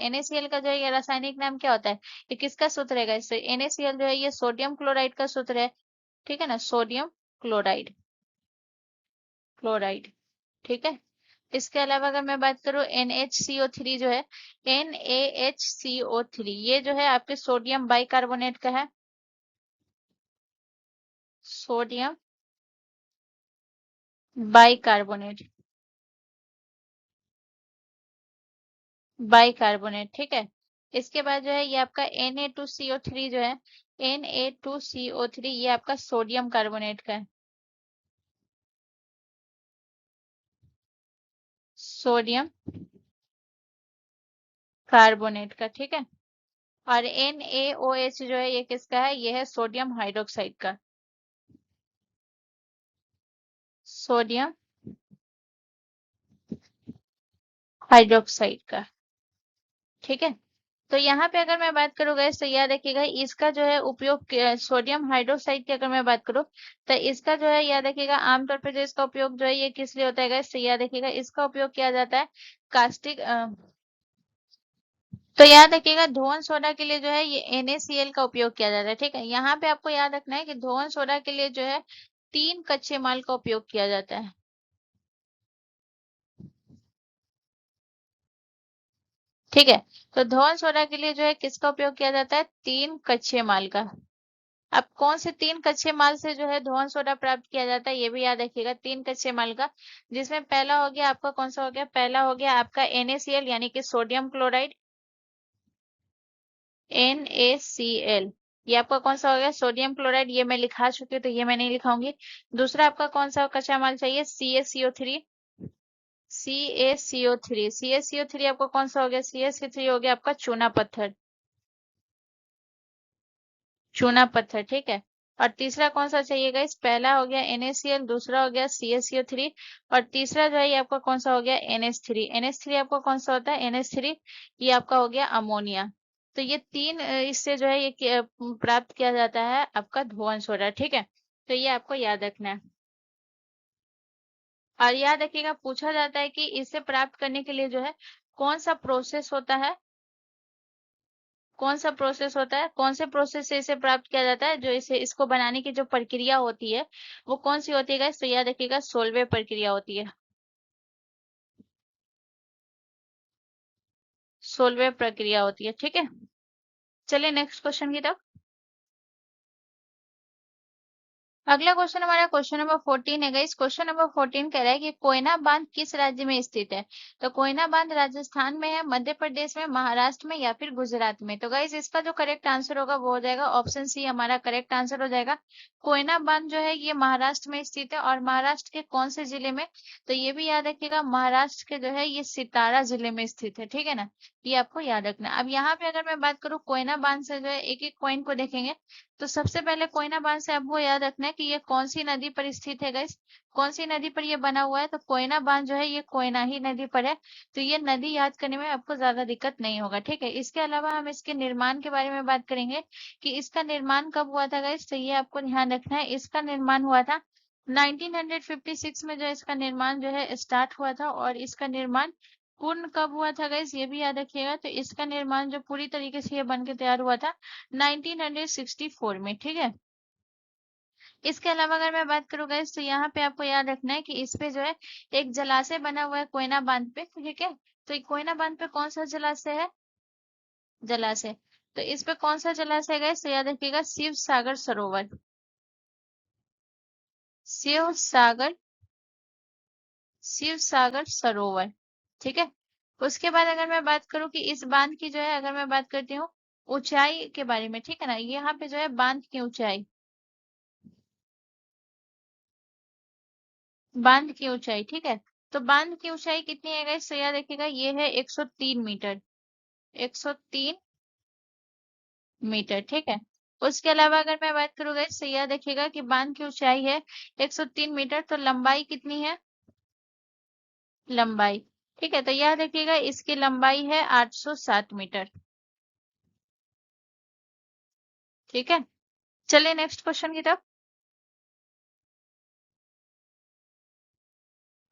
S1: NaCl का जो है ये रासायनिक नाम क्या होता है, ये किसका सूत्र है गाइस, तो NaCl जो है ये सोडियम क्लोराइड का सूत्र है, ठीक है ना, सोडियम क्लोराइड, क्लोराइड, ठीक है। इसके अलावा अगर मैं बात करूं NHCO3 जो है, NaHCO3 ये जो है आपके सोडियम बाइकार्बोनेट का है, सोडियम बाइकार्बोनेट, बाइकार्बोनेट, ठीक है। इसके बाद जो है ये आपका Na2CO3 जो है, Na2CO3 ये आपका सोडियम कार्बोनेट का है, सोडियम कार्बोनेट का, ठीक है। और NaOH जो है ये किसका है, ये है सोडियम हाइड्रोक्साइड का, सोडियम हाइड्रोक्साइड का। ठीक है, तो यहाँ पे अगर मैं बात करूँ गैस, तो याद रखिएगा इसका जो है उपयोग सोडियम हाइड्रोक्साइड की अगर मैं बात करूँ, तो इसका जो है याद रखिएगा आमतौर पे जो इसका उपयोग जो है ये किस लिए होता है गैस, तो याद रखिएगा इसका उपयोग किया जाता है कास्टिक तो याद रखिएगा धोवन सोडा के लिए जो है ये NaCl का उपयोग किया जाता है। ठीक है, यहाँ पे आपको याद रखना है कि धोवन सोडा के लिए जो है 3 कच्चे माल का उपयोग किया जाता है। ठीक है, तो धोवन सोडा के लिए जो है किसका उपयोग किया जाता है, 3 कच्चे माल का। अब कौन से 3 कच्चे माल से जो है धोवन सोडा प्राप्त किया जाता है, ये भी याद रखिएगा, 3 कच्चे माल का, जिसमें पहला हो गया आपका, कौन सा हो गया, पहला हो गया आपका NaCl यानी कि सोडियम क्लोराइड, NaCl, ये आपका कौन सा हो गया, सोडियम क्लोराइड, ये मैं लिखा चुकी हूँ तो ये मैं नहीं लिखाऊंगी। दूसरा आपका कौन सा कच्चा माल चाहिए, CaCO3, CaCO3 आपका कौन सा हो गया, CaCO3 हो गया आपका चूना पत्थर, चूना पत्थर। ठीक है, और तीसरा कौन सा चाहिएगा, इस पहला हो गया NaCl, दूसरा हो गया CaCO3, और तीसरा जो है ये आपका कौन सा हो गया, NH3। NH3 आपका कौन सा होता है, NH3 ये आपका हो गया अमोनिया। तो ये तीन इससे जो है ये प्राप्त किया जाता है आपका धोवन सोडा। ठीक है, तो ये आपको याद रखना है। और याद रखिएगा पूछा जाता है कि इसे प्राप्त करने के लिए जो है कौन सा प्रोसेस होता है, कौन सा प्रोसेस होता है, कौन से प्रोसेस से इसे प्राप्त किया जाता है, जो इसे इसको बनाने की जो प्रक्रिया होती है वो कौन सी होती है guys? तो याद रखिएगा सोलवे प्रक्रिया होती है, सोलवे प्रक्रिया होती है। ठीक है, चलिए नेक्स्ट क्वेश्चन की तरफ। अगला क्वेश्चन हमारा क्वेश्चन नंबर 14 है गाइस। क्वेश्चन नंबर 14 कह रहा है कि कोयना बांध किस राज्य में स्थित है। तो कोयना बांध राजस्थान में है, मध्य प्रदेश में, महाराष्ट्र में या फिर गुजरात में। तो गाइस इसका जो करेक्ट आंसर होगा वो हो जाएगा ऑप्शन सी, हमारा करेक्ट आंसर हो जाएगा। कोयना बांध जो है ये महाराष्ट्र में स्थित है, और महाराष्ट्र के कौन से जिले में, तो ये भी याद रखिएगा महाराष्ट्र के जो है ये सितारा जिले में स्थित है। ठीक है ना, ये आपको याद रखना है। अब यहाँ पे अगर मैं बात करूँ कोयना बांध से जो है एक एक पॉइंट को देखेंगे, तो सबसे पहले कोयना बांध से आपको याद रखना है कि ये कौन सी नदी पर स्थित है गाइस, कौन सी नदी पर ये बना हुआ है, तो कोयना बांध जो है ये कोयना ही नदी पर है। तो ये नदी याद करने में आपको ज्यादा दिक्कत नहीं होगा। ठीक है, इसके अलावा हम इसके निर्माण के बारे में बात करेंगे कि इसका निर्माण कब हुआ था गाइस, तो ये आपको ध्यान रखना है। इसका निर्माण हुआ था 1956 में, जो इसका निर्माण जो है स्टार्ट हुआ था, और इसका निर्माण पूर्ण कब हुआ था गाइस, ये भी याद रखिएगा। तो इसका निर्माण जो पूरी तरीके से ये बन के तैयार हुआ था 1964 में। ठीक है, इसके अलावा अगर मैं बात करूँ गाइस, तो यहाँ पे आपको याद रखना है कि इस पे जो है एक जलाशय बना हुआ है कोयना बांध पे। ठीक है, तो ये कोयना बांध पे कौन सा जलाशय है, जलाशय, तो इस पे कौन सा जलाशय है गाइस, तो याद रखिएगा शिव सागर सरोवर, शिव सागर, शिव सागर सरोवर। ठीक है, उसके बाद अगर मैं बात करूं कि इस बांध की जो है, अगर मैं बात करती हूँ ऊंचाई के बारे में, ठीक है ना, यहाँ पे जो है बांध की ऊंचाई, बांध की ऊंचाई, ठीक है, तो बांध की ऊंचाई कितनी है गाइस, तो याद रखिएगा ये है 103 मीटर, 103 मीटर। ठीक है, उसके अलावा अगर मैं बात करूँ गाइस, तो याद रखिएगा कि बांध की ऊंचाई है 103 मीटर, तो लंबाई कितनी है, लंबाई, ठीक है, तो याद रखिएगा इसकी लंबाई है 807 मीटर। ठीक है, चलिए नेक्स्ट क्वेश्चन की तरफ।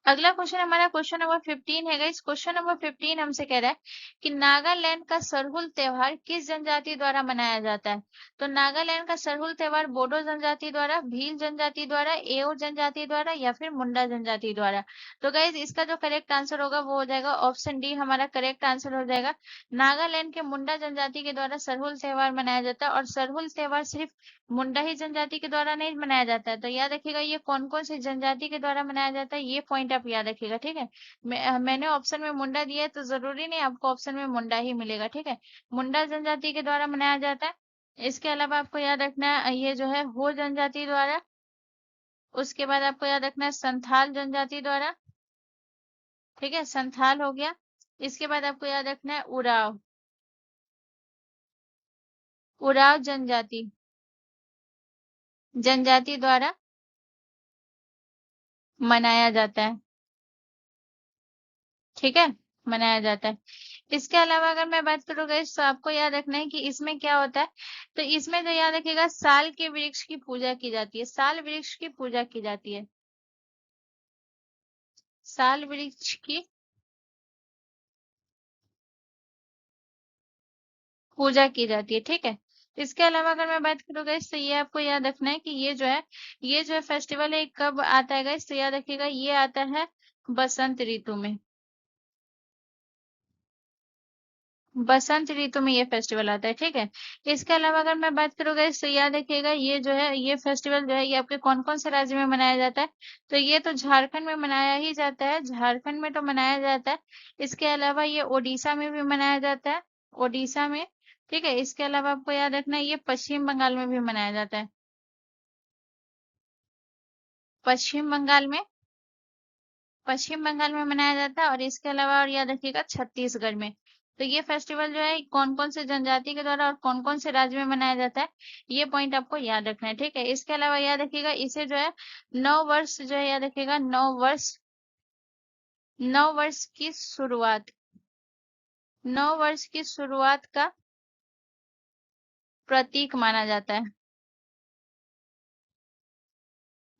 S1: अगला क्वेश्चन हमारा क्वेश्चन नंबर 15 है गाइस। क्वेश्चन नंबर 15 हमसे कह रहा है कि नागालैंड का सरहुल त्योहार किस जनजाति द्वारा मनाया जाता है। तो नागालैंड का सरहुल त्योहार बोडो जनजाति द्वारा, भील जनजाति द्वारा, एओ जनजाति द्वारा या फिर मुंडा जनजाति द्वारा। तो गाइस इसका जो करेक्ट आंसर होगा वो हो जाएगा ऑप्शन डी, हमारा करेक्ट आंसर हो जाएगा। नागालैंड के मुंडा जनजाति के द्वारा सरहुल त्योहार मनाया जाता है, और सरहुल त्योहार सिर्फ मुंडा ही जनजाति के द्वारा नहीं मनाया जाता है। तो याद रखिएगा ये कौन कौन सी जनजाति के द्वारा मनाया जाता है, ये पॉइंट आप याद रखिएगा। ठीक है, मैंने ऑप्शन में मुंडा दिया है तो जरूरी नहीं आपको ऑप्शन में मुंडा ही मिलेगा। ठीक है, मुंडा जनजाति के द्वारा मनाया जाता है। इसके अलावा आपको याद रखना है ये जो है हो जनजाति द्वारा, उसके बाद आपको याद रखना है संथाल जनजाति द्वारा। ठीक है, संथाल हो गया। इसके बाद आपको याद रखना है उराव, उराव जनजाति, जनजाति द्वारा मनाया जाता है। ठीक है, मनाया जाता है। इसके अलावा अगर मैं बात करूँ गाइस, तो आपको याद रखना है कि इसमें क्या होता है। तो इसमें जो याद रखिएगा, साल के वृक्ष की पूजा की जाती है, साल वृक्ष की पूजा की जाती है, साल वृक्ष की पूजा की जाती है, ठीक है। इसके अलावा अगर मैं बात करूँ गाइस, तो ये आपको याद रखना है कि ये जो है फेस्टिवल है, कब आता है गाइस, तो याद रखिएगा ये आता है बसंत ऋतु में। बसंत ऋतु में ये फेस्टिवल आता है, ठीक है। इसके अलावा अगर मैं बात करूँ गाइस, तो याद रखिएगा ये जो है, ये फेस्टिवल जो है, ये आपके कौन कौन से राज्य में मनाया जाता है। तो ये तो झारखंड में मनाया ही जाता है, झारखंड में तो मनाया जाता है। इसके अलावा ये ओडिशा में भी मनाया जाता है, ओडिशा में, ठीक है। इसके अलावा आपको याद रखना है ये पश्चिम बंगाल में भी मनाया जाता है, पश्चिम बंगाल में, पश्चिम बंगाल में मनाया जाता है। और इसके अलावा और याद रखिएगा छत्तीसगढ़ में। तो ये फेस्टिवल जो है कौन कौन से जनजाति के द्वारा और कौन कौन से राज्य में मनाया जाता है, ये पॉइंट आपको याद रखना है, ठीक है। इसके अलावा याद रखिएगा इसे जो है नव वर्ष जो है, याद रखिएगा नव वर्ष, नव वर्ष की शुरुआत, नव वर्ष की शुरुआत का प्रतीक माना जाता है,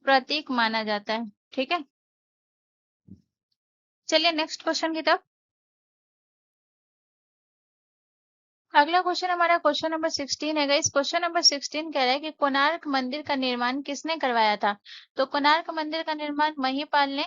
S1: प्रतीक माना जाता है, ठीक है। चलिए नेक्स्ट क्वेश्चन की तरफ। अगला क्वेश्चन हमारा क्वेश्चन नंबर 16 है गाइस। क्वेश्चन नंबर 16 कह रहा है कि कोणार्क मंदिर का निर्माण किसने करवाया था। तो कोणार्क मंदिर का निर्माण महिपाल ने।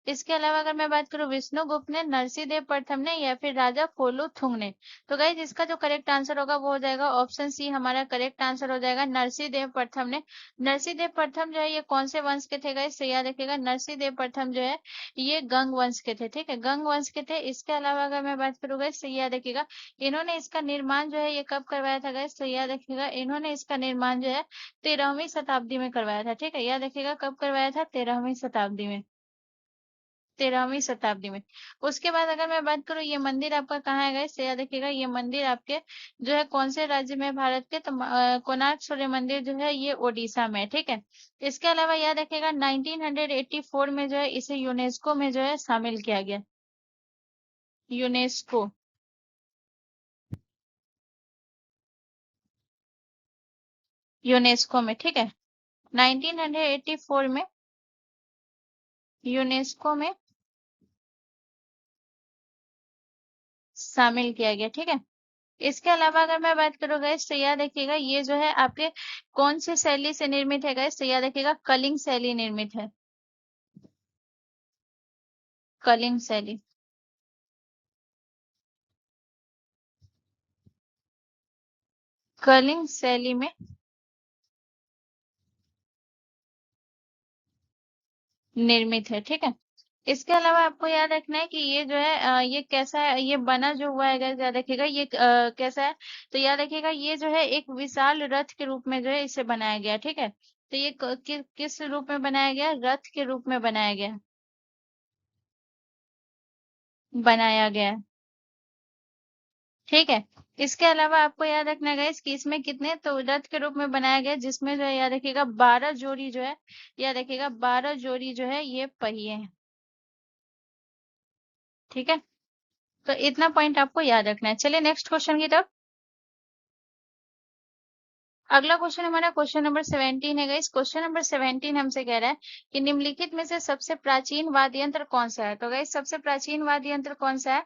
S1: इसके अलावा अगर मैं बात करूं, विष्णुगुप्त ने, नरसिंहदेव प्रथम ने, या फिर राजा फोलुथुंग ने। तो गाइस इसका जो करेक्ट आंसर होगा वो हो जाएगा ऑप्शन सी, हमारा करेक्ट आंसर हो जाएगा नरसिंहदेव प्रथम ने। नरसिंहदेव प्रथम जो है ये कौन से वंश के थे गाइस, तो याद रखिएगा नरसिंहदेव प्रथम जो है ये गंग वंश के थे, ठीक है, गंग वंश के थे। इसके अलावा अगर मैं बात करूँ गाइस, तो याद रखिएगा इन्होंने इसका निर्माण जो है ये कब करवाया था गाइस, तो याद रखिएगा इन्होंने इसका निर्माण जो है 13वीं शताब्दी में करवाया था, ठीक है। याद रखिएगा कब करवाया था, 13वीं शताब्दी में, 13वीं शताब्दी में। उसके बाद अगर मैं बात करूँ ये मंदिर आपका कहाँ है गाइस, तो याद रखिएगा ये मंदिर आपके जो है कौन से राज्य में है भारत के, तो कोणार्क सूर्य मंदिर जो है ये ओडिशा में है, ठीक है। इसके अलावा याद रखिएगा 1984 में जो है इसे यूनेस्को में जो है शामिल किया गया, यूनेस्को, यूनेस्को में, ठीक है। 1984 में यूनेस्को में शामिल किया गया, ठीक है। इसके अलावा अगर मैं बात करूँ गाइस, तो याद रखिएगा ये जो है आपके कौन सी शैली से निर्मित है गाइस, तो याद रखिएगा कलिंग शैली निर्मित है, कलिंग शैली, कलिंग शैली में निर्मित है, ठीक है। इसके अलावा आपको याद रखना है कि ये जो है ये कैसा है, ये बना जो हुआ है गाइस, याद रखिएगा ये कैसा है। तो याद रखिएगा ये जो है एक विशाल रथ के रूप में जो है इसे बनाया गया, ठीक है। तो ये किस रूप में बनाया गया, रथ के रूप में बनाया गया, बनाया गया है, ठीक है। इसके अलावा आपको याद रखना है गाइस कि इसमें कितने, तो रथ के रूप में बनाया गया जिसमें जो है याद रखिएगा 12 जोड़ी जो है, याद रखिएगा 12 जोड़ी जो है ये पहिए हैं, ठीक है। तो इतना पॉइंट आपको याद रखना है। चलिए नेक्स्ट क्वेश्चन की तरफ। अगला क्वेश्चन हमारा क्वेश्चन नंबर 17 है गाइस। क्वेश्चन नंबर 17 हमसे कह रहा है कि निम्नलिखित में से सबसे प्राचीन वाद्य यंत्र कौन सा है। तो गाइस सबसे प्राचीन वाद्य यंत्र कौन सा है,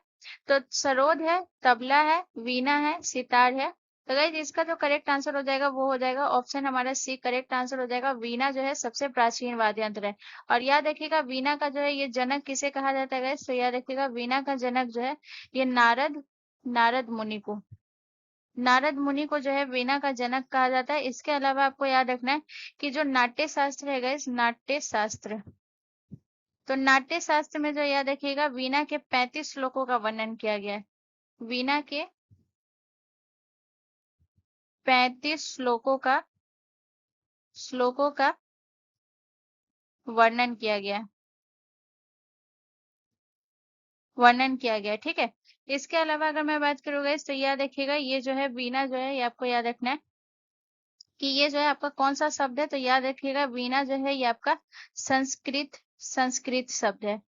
S1: तो सरोद है, तबला है, वीणा है, सितार है। तो गाइस इसका जो करेक्ट आंसर हो जाएगा वो हो जाएगा ऑप्शन हमारा सी, करेक्ट आंसर हो जाएगा वीणा जो है सबसे प्राचीन वाद्य यंत्र है। और याद रखिएगा वीणा का जो है ये जनक किसे कहा जाता है गाइस, तो याद रखिएगा वीणा का जनक जो है ये नारद, नारद मुनि को, नारद मुनि को जो है वीणा का जनक कहा जाता है। इसके अलावा आपको याद रखना है कि जो नाट्य शास्त्र है गाइस, नाट्य शास्त्र, तो नाट्य शास्त्र में जो याद रखिएगा वीणा के 35 श्लोकों का वर्णन किया गया है, वीणा के 35 श्लोकों का वर्णन किया गया, वर्णन किया गया, ठीक है। इसके अलावा अगर मैं बात करूँ गाइस, तो याद रखिएगा ये जो है वीणा जो है ये आपको याद रखना है कि ये जो है आपका कौन सा शब्द है, तो याद रखिएगा वीणा जो है ये आपका संस्कृत, संस्कृत शब्द है,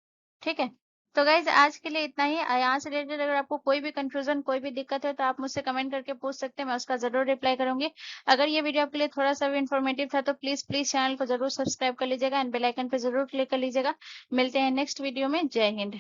S1: ठीक है। तो गाइज आज के लिए इतना ही। यहाँ से रिलेटेड अगर आपको कोई भी कंफ्यूजन, कोई भी दिक्कत है तो आप मुझसे कमेंट करके पूछ सकते हैं, मैं उसका जरूर रिप्लाई करूंगी। अगर ये वीडियो आपके लिए थोड़ा सा भी इन्फॉर्मेटिव था तो प्लीज प्लीज चैनल को जरूर सब्सक्राइब कर लीजिएगा एंड बेल आइकन पे जरूर क्लिक कर लीजिएगा। मिलते हैं नेक्स्ट वीडियो में। जय हिंद।